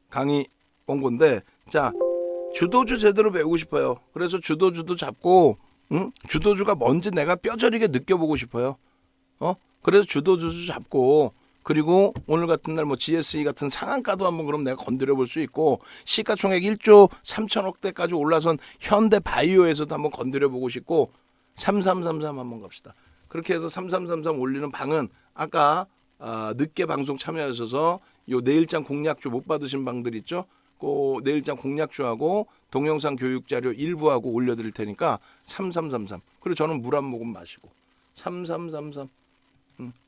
강의 온 건데 자, 주도주 제대로 배우고 싶어요. 그래서 주도주도 잡고 주도주가 뭔지 내가 뼈저리게 느껴보고 싶어요. 그래서 주도주도 잡고 그리고 오늘 같은 날 뭐 GSE 같은 상한가도 한번 그럼 내가 건드려 볼 수 있고 시가총액 1조 3천억대까지 올라선 현대바이오에서도 한번 건드려 보고 싶고 3333 한번 갑시다. 그렇게 해서 3333 올리는 방은 아까 늦게 방송 참여하셔서 요 내일장 공략주 못 받으신 방들 있죠? 그 내일장 공략주하고 동영상 교육자료 일부하고 올려드릴 테니까 3333 그리고 저는 물 한 모금 마시고 3333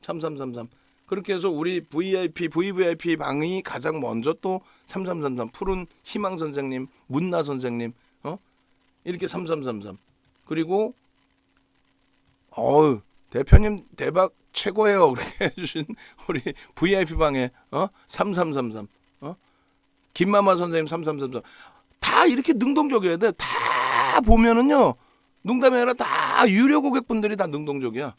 3333 그렇게 해서 우리 VVIP 방이 가장 먼저 또 3333 푸른 희망 선생님, 문나 선생님, 이렇게 3333 그리고 대표님 대박 최고예요. 그렇게 해주신 우리 VIP 방에 3333 김마마 선생님 3333 다 이렇게 능동적이어야 돼. 다 보면은요 농담이 아니라 다 유료 고객분들이 다 능동적이야.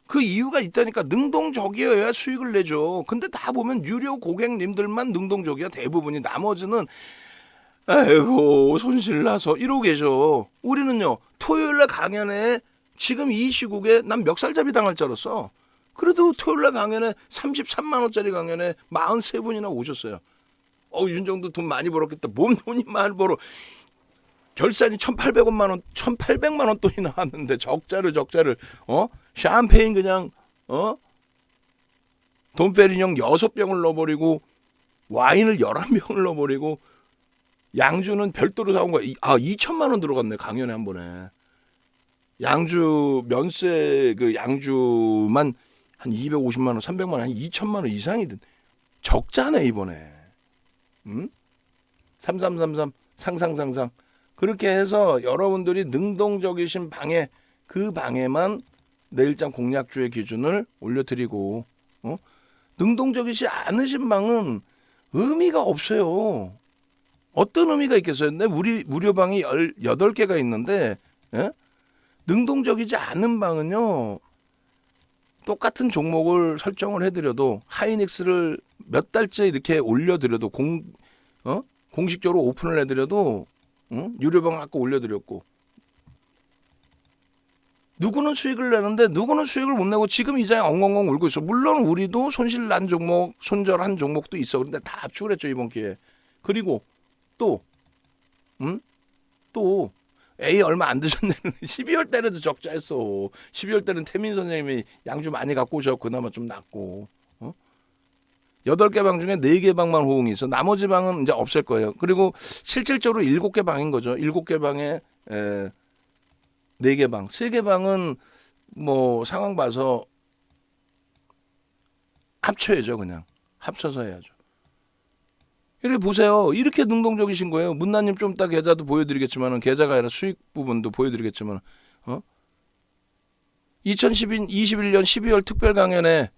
그 이유가 있다니까. 능동적이어야 수익을 내죠. 근데 다 보면 유료 고객님들만 능동적이야. 대부분이. 나머지는 아이고 손실 나서 이러고 계셔. 우리는요 토요일날 강연에 지금 이 시국에 난 멱살잡이 당할 줄 알았어. 그래도 토요일날 강연에 33만 원짜리 강연에 43분이나 오셨어요. 윤정도 돈 많이 벌었겠다. 몸 돈이 많이 벌어. 결산이 1,800만 원, 1,800만 원 돈이 나왔는데 적자를 샴페인 그냥 돈페리뇽 6병을 넣어버리고 와인을 11병을 넣어버리고 양주는 별도로 사온 거야. 2천만 원 들어갔네 강연에 한 번에. 양주 면세 그 양주만 한 250만 원, 300만 원, 한 2천만 원 이상이 적자네 이번에. 3333 상상. 그렇게 해서 여러분들이 능동적이신 방에 그 방에만 내일장 공략주의 기준을 올려드리고 능동적이지 않으신 방은 의미가 없어요. 어떤 의미가 있겠어요? 근데 우리 무료방이 18개가 있는데 능동적이지 않은 방은요. 똑같은 종목을 설정을 해드려도 하이닉스를 몇 달째 이렇게 올려드려도 공식적으로 오픈을 해드려도 유료방 아까 올려드렸고 누구는 수익을 내는데 누구는 수익을 못 내고 지금 이자에 엉엉엉 울고 있어. 물론 우리도 손실 난 종목, 손절한 종목도 있어. 그런데 다 압축을 했죠 이번 기회에. 그리고 또 A 얼마 안 드셨네. 12월 달에도 적자했어. 12월 달은 태민 선생님이 양주 많이 갖고 오셔서 그나마 좀 낫고 8개 방 중에 4개 방만 호응이 있어. 나머지 방은 이제 없을 거예요. 그리고 실질적으로 7개 방인 거죠. 7개 방에 4개 방. 3개 방은 뭐 상황 봐서 합쳐야죠. 그냥 합쳐서 해야죠. 이렇게 보세요. 이렇게 능동적이신 거예요. 문나님 좀 이따 계좌도 보여드리겠지만 계좌가 아니라 수익 부분도 보여드리겠지만 2021년 12월 특별 강연에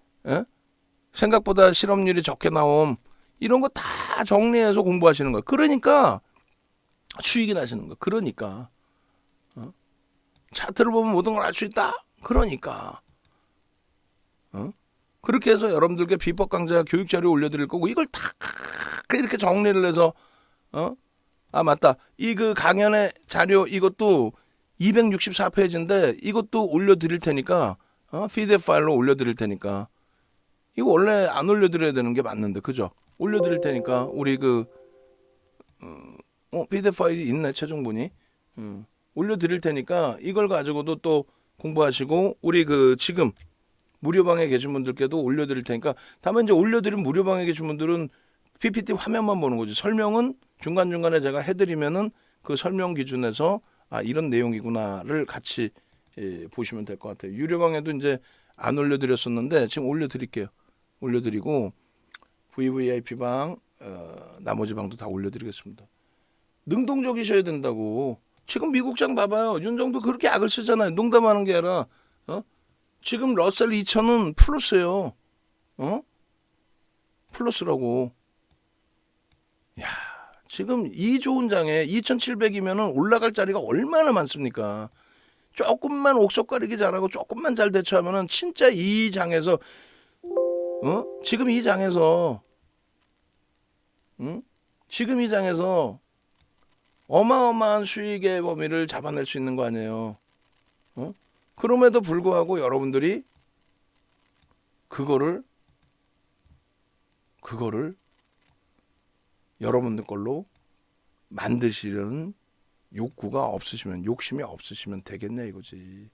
생각보다 실업률이 적게 나옴 이런 거 다 정리해서 공부하시는 거예요. 그러니까 수익이 나시는 거예요. 그러니까 차트를 보면 모든 걸 알 수 있다. 그러니까 그렇게 해서 여러분들께 비법 강좌 교육 자료 올려드릴 거고 이걸 다 이렇게 정리를 해서 맞다. 이 그 강연의 자료 이것도 264페이지인데 이것도 올려드릴 테니까 PDF 파일로 올려드릴 테니까 이거 원래 안 올려드려야 되는 게 맞는데 그죠? 올려드릴 테니까 우리 그 PDF 파일이 있네 최종본이 올려드릴 테니까 이걸 가지고도 또 공부하시고 우리 그 지금 무료방에 계신 분들께도 올려드릴 테니까 다만 이제 올려드린 무료방에 계신 분들은 PPT 화면만 보는 거지. 설명은 중간중간에 제가 해드리면은 그 설명 기준에서 이런 내용이구나를 같이 보시면 될 것 같아요. 유료방에도 이제 안 올려드렸었는데 지금 올려드릴게요. 올려드리고 VVIP방 나머지 방도 다 올려드리겠습니다. 능동적이셔야 된다고. 지금 미국장 봐봐요. 윤정도 그렇게 악을 쓰잖아요. 농담하는 게 아니라 지금 러셀 2000은 플러스예요. 플러스라고. 야, 지금 이 좋은 장에 2700이면은 올라갈 자리가 얼마나 많습니까? 조금만 옥석가리기 잘하고 조금만 잘 대처하면은 진짜 이 장에서 지금 이 장에서 지금 이 장에서 어마어마한 수익의 범위를 잡아낼 수 있는 거 아니에요. 그럼에도 불구하고 여러분들이 그거를 여러분들 걸로 만드시려는 욕구가 없으시면 욕심이 없으시면 되겠냐 이거지.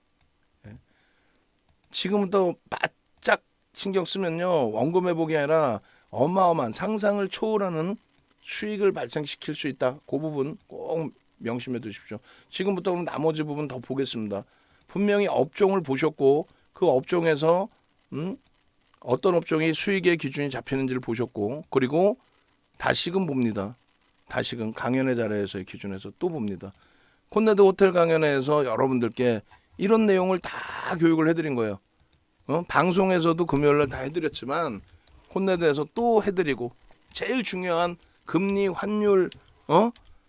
지금부터 바짝 신경 쓰면요 원금 회복이 아니라 어마어마한 상상을 초월하는 수익을 발생시킬 수 있다. 그 부분 꼭 명심해 두십시오. 지금부터 그럼 나머지 부분 더 보겠습니다. 분명히 업종을 보셨고 그 업종에서 어떤 업종이 수익의 기준이 잡히는지를 보셨고 그리고 다시금 봅니다. 다시금 강연의 자리에서의 기준에서 또 봅니다. 콘네드 호텔 강연회에서 여러분들께 이런 내용을 다 교육을 해드린 거예요. 방송에서도 금요일날 다 해드렸지만 콘네드에서 또 해드리고 제일 중요한 금리, 환율,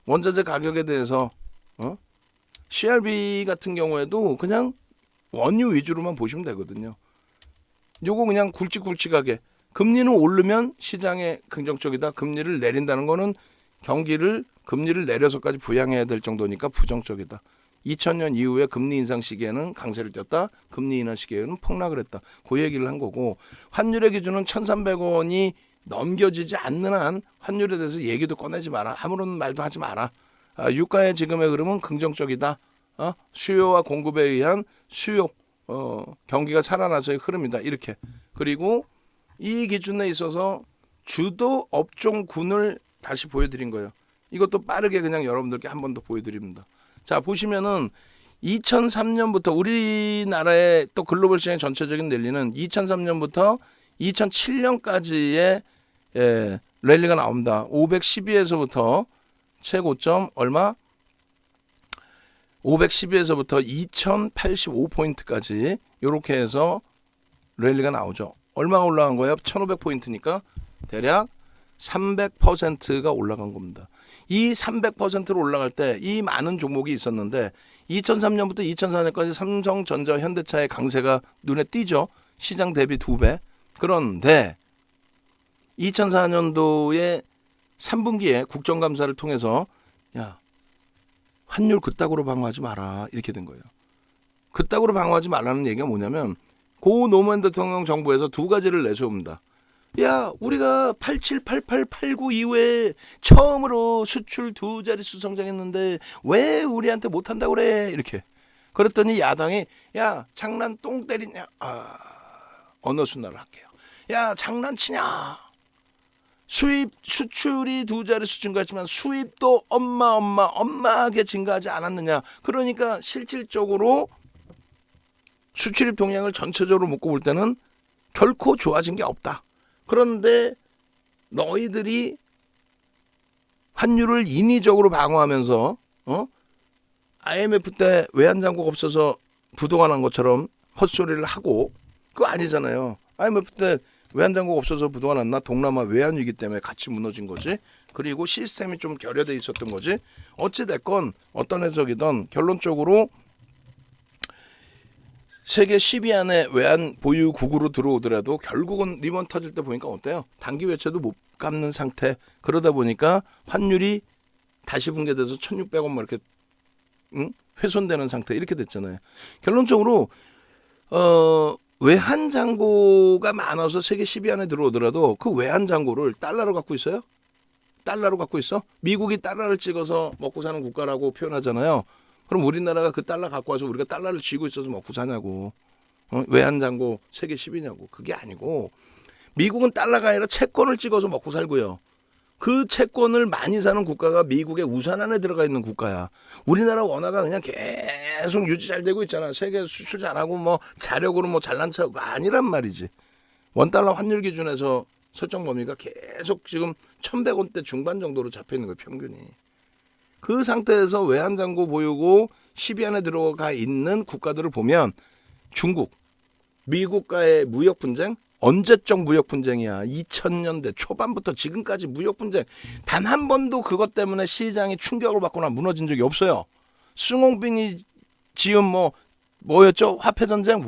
원자재 가격에 대해서 CRB 같은 경우에도 그냥 원유 위주로만 보시면 되거든요. 요거 그냥 굵직굵직하게 금리는 오르면 시장에 긍정적이다. 금리를 내린다는 거는 금리를 내려서까지 부양해야 될 정도니까 부정적이다. 2000년 이후에 금리 인상 시기에는 강세를 띄었다. 금리 인하 시기에는 폭락을 했다. 그 얘기를 한 거고 환율의 기준은 1,300원이 넘겨지지 않는 한 환율에 대해서 얘기도 꺼내지 마라. 아무런 말도 하지 마라. 유가의 지금의 흐름은 긍정적이다. 수요와 공급에 의한 수요 경기가 살아나서의 흐름이다. 이렇게. 그리고 이 기준에 있어서 주도 업종군을 다시 보여드린 거예요. 이것도 빠르게 그냥 여러분들께 한 번 더 보여드립니다. 자, 보시면은 2003년부터 우리나라의 또 글로벌 시장의 전체적인 랠리는 2003년부터 2007년까지의 랠리가 나옵니다. 512에서부터 최고점 얼마? 512에서부터 2085포인트까지 이렇게 해서 랠리가 나오죠. 얼마가 올라간 거예요? 1500포인트니까 대략 300%가 올라간 겁니다. 이 300%로 올라갈 때 이 많은 종목이 있었는데 2003년부터 2004년까지 삼성전자, 현대차의 강세가 눈에 띄죠. 시장 대비 2배. 그런데 2004년도에 3분기에 국정감사를 통해서 야, 환율 그따구로 방어하지 마라 이렇게 된 거예요. 그따구로 방어하지 말라는 얘기가 뭐냐면 고 노무현 대통령 정부에서 두 가지를 내세웁니다. 야, 우리가 87, 88, 89 이후에 처음으로 수출 두 자릿수 성장했는데 왜 우리한테 못한다고 그래 이렇게. 그랬더니 야당이 야, 장난 똥 때리냐. 언어 순환을 할게요. 야, 장난치냐. 수출이 두 자릿수 증가했지만 수입도 어마하게 증가하지 않았느냐. 그러니까 실질적으로 수출입 동향을 전체적으로 묶고 볼 때는 결코 좋아진 게 없다. 그런데 너희들이 환율을 인위적으로 방어하면서 IMF 때 외환장고가 없어서 부도가 난 것처럼 헛소리를 하고 그거 아니잖아요. IMF 때 외환장고가 없어서 부도가 났나? 동남아 외환위기 때문에 같이 무너진 거지. 그리고 시스템이 좀 결여돼 있었던 거지. 어찌됐건 어떤 해석이든 결론적으로 세계 10위 안에 외환 보유국으로 들어오더라도 결국은 리먼 터질 때 보니까 어때요? 단기 외채도 못 갚는 상태. 그러다 보니까 환율이 다시 붕괴돼서 1,600원 뭐 이렇게 훼손되는 상태 이렇게 됐잖아요. 결론적으로 외환 잔고가 많아서 세계 10위 안에 들어오더라도 그 외환 잔고를 달러로 갖고 있어요? 달러로 갖고 있어? 미국이 달러를 찍어서 먹고 사는 국가라고 표현하잖아요. 그럼 우리나라가 그 달러 갖고 와서 우리가 달러를 쥐고 있어서 먹고 사냐고. 외환 잔고 세계 10위냐고. 그게 아니고 미국은 달러가 아니라 채권을 찍어서 먹고 살고요. 그 채권을 많이 사는 국가가 미국의 우산 안에 들어가 있는 국가야. 우리나라 원화가 그냥 계속 유지 잘 되고 있잖아. 세계 수출 잘하고 뭐 자력으로 뭐 잘난 척가 아니란 말이지. 원달러 환율 기준에서 설정 범위가 계속 지금 1,100원대 중반 정도로 잡혀 있는 거예요. 평균이. 그 상태에서 외환잔고 보유고 10위 안에 들어가 있는 국가들을 보면 중국, 미국과의 무역 분쟁, 언제적 무역 분쟁이야. 2000년대 초반부터 지금까지 무역 분쟁 단 한 번도 그것 때문에 시장이 충격을 받거나 무너진 적이 없어요. 숭홍빈이 지은 뭐였죠? 화폐 전쟁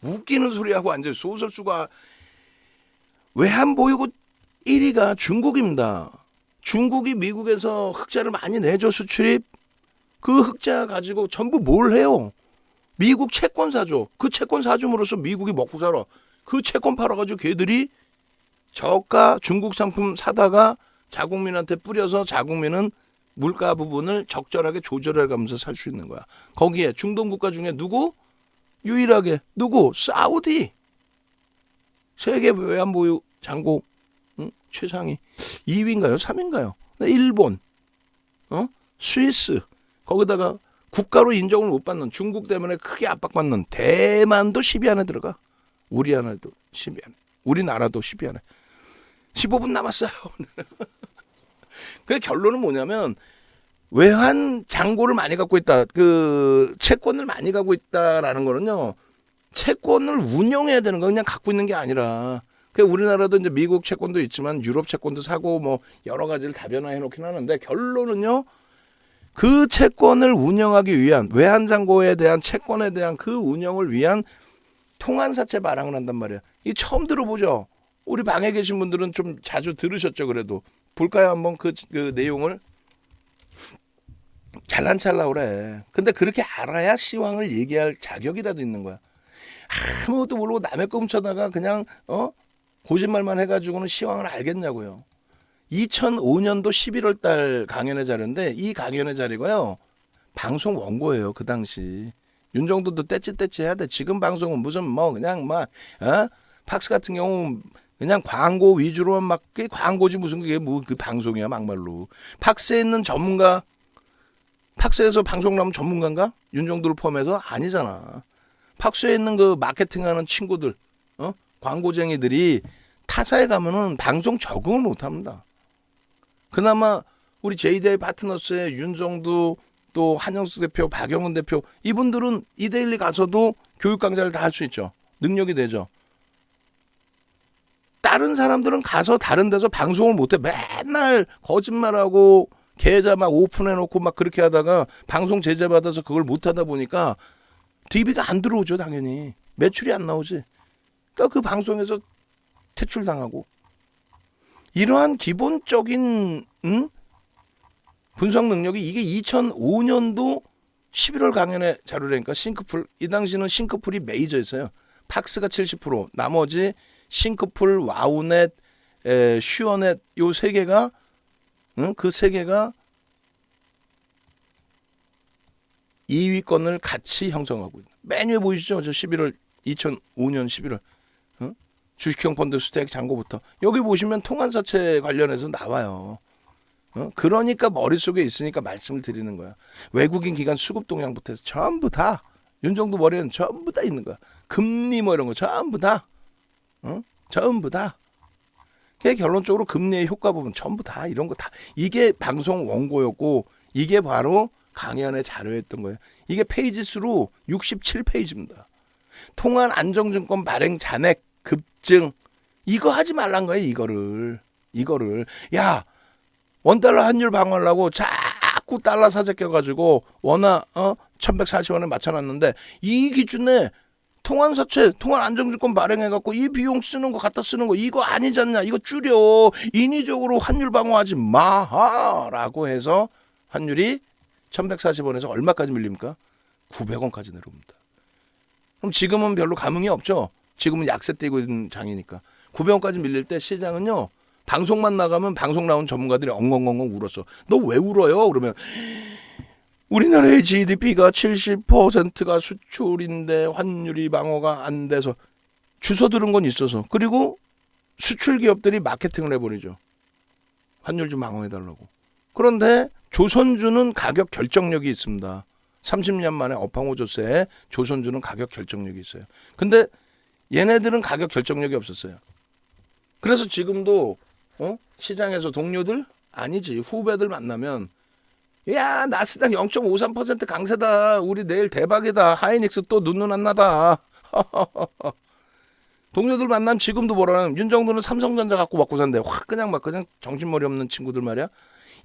웃기는 소리하고 완전 소설수가 외환 보유고 1위가 중국입니다. 중국이 미국에서 흑자를 많이 내줘 수출입. 그 흑자 가지고 전부 뭘 해요? 미국 채권 사줘. 그 채권 사줌으로써 미국이 먹고 살아. 그 채권 팔아가지고 걔들이 저가 중국 상품 사다가 자국민한테 뿌려서 자국민은 물가 부분을 적절하게 조절해가면서 살 수 있는 거야. 거기에 중동 국가 중에 누구? 유일하게 누구? 사우디. 세계 외환 보유 잔고 최상위 2위인가요? 3위인가요? 일본, 스위스, 거기다가 국가로 인정을 못 받는 중국 때문에 크게 압박받는 대만도 10위 안에 들어가. 우리나라도 10위 안에. 우리나라도 10위 안에. 15분 남았어요. 그 결론은 뭐냐면 외환 잔고를 많이 갖고 있다. 그 채권을 많이 갖고 있다라는 거는요. 채권을 운영해야 되는 거 그냥 갖고 있는 게 아니라 우리나라도 이제 미국 채권도 있지만 유럽 채권도 사고 뭐 여러 가지를 다변화해 놓긴 하는데 결론은요. 그 채권을 운영하기 위한 외환잔고에 대한 채권에 대한 그 운영을 위한 통한사채 발행을 한단 말이야. 이 처음 들어보죠. 우리 방에 계신 분들은 좀 자주 들으셨죠. 그래도 볼까요 한번 그 내용을. 잘난 척하려고 그래. 근데 그렇게 알아야 시황을 얘기할 자격이라도 있는 거야. 아무것도 모르고 남의 거 훔쳐다가 그냥 거짓말만 해가지고는 시황을 알겠냐고요. 2005년도 11월 달 강연회 자료인데 이 강연회 자료가요. 방송 원고예요. 그 당시. 윤정도도 떼찌떼찌 해야 돼. 지금 방송은 무슨 뭐 그냥 막 팍스 같은 경우 그냥 광고 위주로만 막 그게 광고지 무슨 그게 뭐 그 방송이야 막말로. 팍스에 있는 전문가 팍스에서 방송 나오면 전문가인가? 윤정도를 포함해서 아니잖아. 팍스에 있는 그 마케팅하는 친구들 광고쟁이들이 타사에 가면은 방송 적응을 못합니다. 그나마 우리 JDI 파트너스의 윤정도 또 한영수 대표, 박영훈 대표 이분들은 이데일리 가서도 교육 강좌를 다 할 수 있죠. 능력이 되죠. 다른 사람들은 가서 다른 데서 방송을 못해. 맨날 거짓말하고 계좌 막 오픈해놓고 막 그렇게 하다가 방송 제재 받아서 그걸 못하다 보니까 DB가 안 들어오죠. 당연히. 매출이 안 나오지. 그러니까 그 방송에서 퇴출당하고. 이러한 기본적인 분석 능력이 이게 2005년도 11월 강연의 자료라니까. 싱크풀. 이 당시는 싱크풀이 메이저였어요. 팍스가 70%, 나머지 싱크풀, 와우넷, 슈어넷 요 세 개가 그 세 개가 2위권을 같이 형성하고 있는. 맨 위에 보이시죠? 저 2005년 11월 주식형 펀드 스택 잔고부터 여기 보시면 통환사채 관련해서 나와요. 그러니까 머릿속에 있으니까 말씀을 드리는 거야. 외국인 기관 수급 동향부터 해서 전부 다 윤정도 머리에는 전부 다 있는 거야. 금리 뭐 이런 거 전부 다 전부 다. 결론적으로 금리의 효과 부분 전부 다 이런 거 다 이게 방송 원고였고 이게 바로 강연의 자료였던 거예요. 이게 페이지 수로 67페이지입니다. 통한 안정증권 발행 잔액 급증 이거 하지 말란 거예요. 이거를 야 원달러 환율 방어하려고 자꾸 달러 사재 껴가지고 원화 1140원에 맞춰놨는데 이 기준에 통환사채, 통환안정증권 발행해갖고 이 비용 쓰는 거 갖다 쓰는 거 이거 아니잖냐. 이거 줄여. 인위적으로 환율 방어하지 마라고 해서 환율이 1140원에서 얼마까지 밀립니까? 900원까지 내려옵니다. 그럼 지금은 별로 감흥이 없죠. 지금은 약세 띄고 있는 장이니까. 900원까지 밀릴 때 시장은요. 방송만 나가면 방송 나온 전문가들이 엉엉엉엉 울었어. 너 왜 울어요? 그러면 우리나라의 GDP가 70%가 수출인데 환율이 방어가 안 돼서 주워 들은 건 있어서. 그리고 수출 기업들이 마케팅을 해버리죠. 환율 좀 방어해달라고. 그런데 조선주는 가격 결정력이 있습니다. 30년 만에 업황호조세에 조선주는 가격 결정력이 있어요. 근데 얘네들은 가격 결정력이 없었어요. 그래서 지금도 시장에서 동료들 아니지 후배들 만나면 야 나스닥 0.53% 강세다. 우리 내일 대박이다. 하이닉스 또 눈눈 안 나다. 동료들 만나면 지금도 뭐라는 윤정도는 삼성전자 갖고 먹고 산대. 확 그냥 정신머리 없는 친구들 말이야.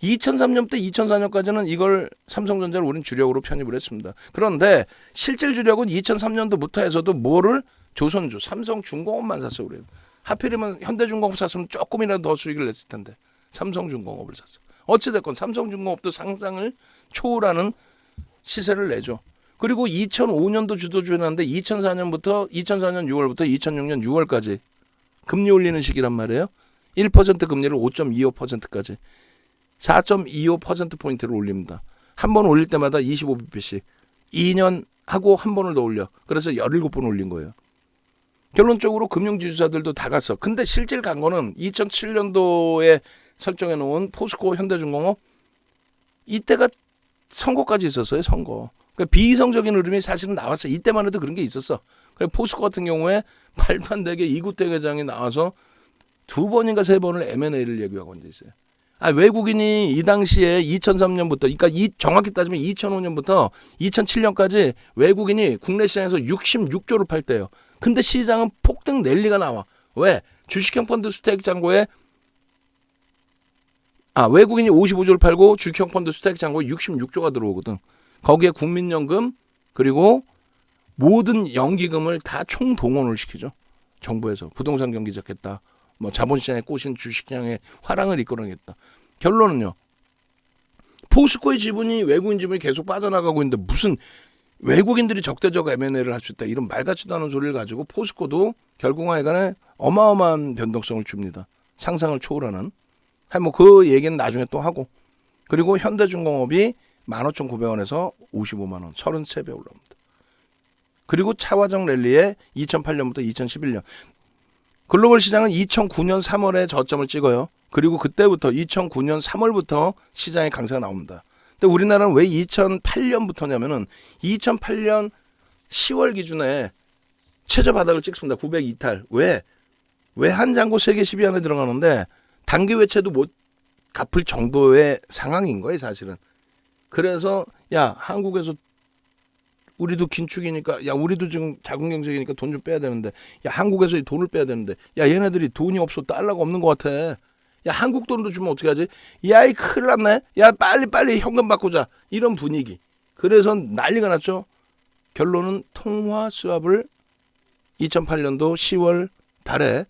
2003년부터 2004년까지는 이걸 삼성전자를 우린 주력으로 편입을 했습니다. 그런데 실질 주력은 2003년도부터 해서도 뭐를 조선주, 삼성중공업만 샀어 그래요. 하필이면 현대중공업 샀으면 조금이라도 더 수익을 냈을 텐데 삼성중공업을 샀어. 어찌됐건 삼성중공업도 상상을 초월하는 시세를 내죠. 그리고 2005년도 주도주였는데 2004년 6월부터 2006년 6월까지 금리 올리는 시기란 말이에요. 1% 금리를 5.25%까지 4.25%포인트를 올립니다. 한 번 올릴 때마다 25bp씩 2년 하고 한 번을 더 올려. 그래서 17번 올린 거예요. 결론적으로 금융지주사들도 다 갔어. 근데 실질 간 거는 2007년도에 설정해 놓은 포스코 현대중공업 이때가 선거까지 있었어요. 선거. 그러니까 비이성적인 흐름이 사실은 나왔어. 이때만 해도 그런 게 있었어. 포스코 같은 경우에 말도 안 되게 이구태 회장이 나와서 2번인가 3번을 M&A를 얘기하고 앉아 있어요. 외국인이 이 당시에 2003년부터 그러니까 정확히 따지면 2005년부터 2007년까지 외국인이 국내 시장에서 66조를 팔대요. 근데 시장은 폭등 랠리가 나와. 왜? 주식형 펀드 스택 잔고에 외국인이 55조를 팔고 주식형 펀드 스택 잔고에 66조가 들어오거든. 거기에 국민연금 그리고 모든 연기금을 다 총동원을 시키죠. 정부에서 부동산 경기 잡겠다. 자본시장에 꼬신 주식시장의 화랑을 이끌어내겠다. 결론은요. 포스코의 지분이 외국인 지분이 계속 빠져나가고 있는데 무슨 외국인들이 적대적 M&A를 할 수 있다. 이런 말 같지도 않은 소리를 가지고 포스코도 결국 하여간에 어마어마한 변동성을 줍니다. 상상을 초월하는. 뭐 그 얘기는 나중에 또 하고. 그리고 현대중공업이 15,900원에서 55만 원, 33배 올라옵니다. 그리고 차화정 랠리에 2008년부터 2011년. 글로벌 시장은 2009년 3월에 저점을 찍어요. 그리고 그때부터 2009년 3월부터 시장의 강세가 나옵니다. 근데 우리나라는 왜 2008년부터냐면은 2008년 10월 기준에 최저 바닥을 찍습니다. 902탈. 왜 한장고 세계 10위 안에 들어가는데 단기 외채도 못 갚을 정도의 상황인 거예요, 사실은. 그래서 야, 한국에서 우리도 긴축이니까, 야, 우리도 지금 자국 경제이니까 돈 좀 빼야 되는데, 야, 한국에서 이 돈을 빼야 되는데, 야, 얘네들이 돈이 없어, 달러가 없는 것 같아. 야, 한국 돈도 주면 어떻게 하지? 야, 이 큰일 났네. 야, 빨리 현금 바꾸자. 이런 분위기. 그래서 난리가 났죠. 결론은 통화 수합을 2008년도 10월 달에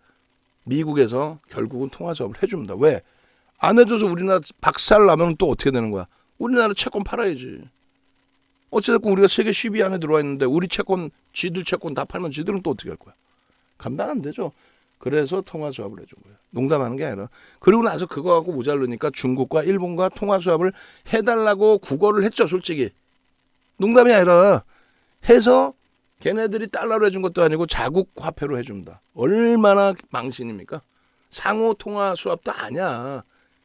미국에서 결국은 통화 수합을 해줍니다. 왜? 안 해줘서 우리나라 박살 나면 또 어떻게 되는 거야? 우리나라 채권 팔아야지. 어찌됐건 우리가 세계 10위 안에 들어와 있는데 우리 채권, 쥐들 채권 다 팔면 쥐들은 또 어떻게 할 거야? 감당 안 되죠. 그래서 통화 수합을 해준 거예요. 농담하는 게 아니라. 그리고 나서 그거 갖고 모자르니까 중국과 일본과 통화 수합을 해달라고 구걸을 했죠, 솔직히. 농담이 아니라 해서 걔네들이 달러로 해준 것도 아니고 자국 화폐로 해줍니다. 얼마나 망신입니까? 상호 통화 수합도 아니야.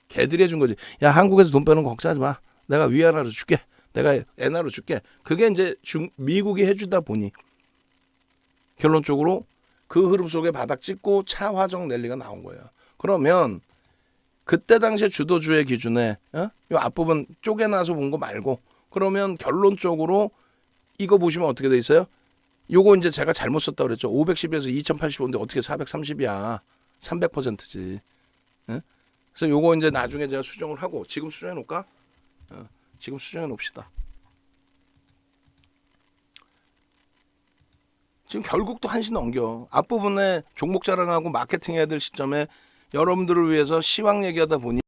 걔들이 해준 거지. 야, 한국에서 돈 빼는 거 걱정하지 마. 내가 위안화로 줄게. 내가 엔화로 줄게. 그게 이제 미국이 해주다 보니 결론적으로 그 흐름 속에 바닥 찍고 차화정 랠리가 나온 거예요. 그러면 그때 당시에 주도주의 기준에 이 앞부분 쪼개놔서 본 거 말고 그러면 결론적으로 이거 보시면 어떻게 돼 있어요? 요거 이제 제가 잘못 썼다고 그랬죠. 510에서 2085인데 어떻게 430이야. 300%지. 그래서 요거 이제 나중에 제가 수정을 하고 지금 수정해 놓을까? 지금 수정해 놓읍시다. 지금 결국 또 1시 넘겨. 앞부분에 종목 자랑하고 마케팅 해야 될 시점에 여러분들을 위해서 시황 얘기하다 보니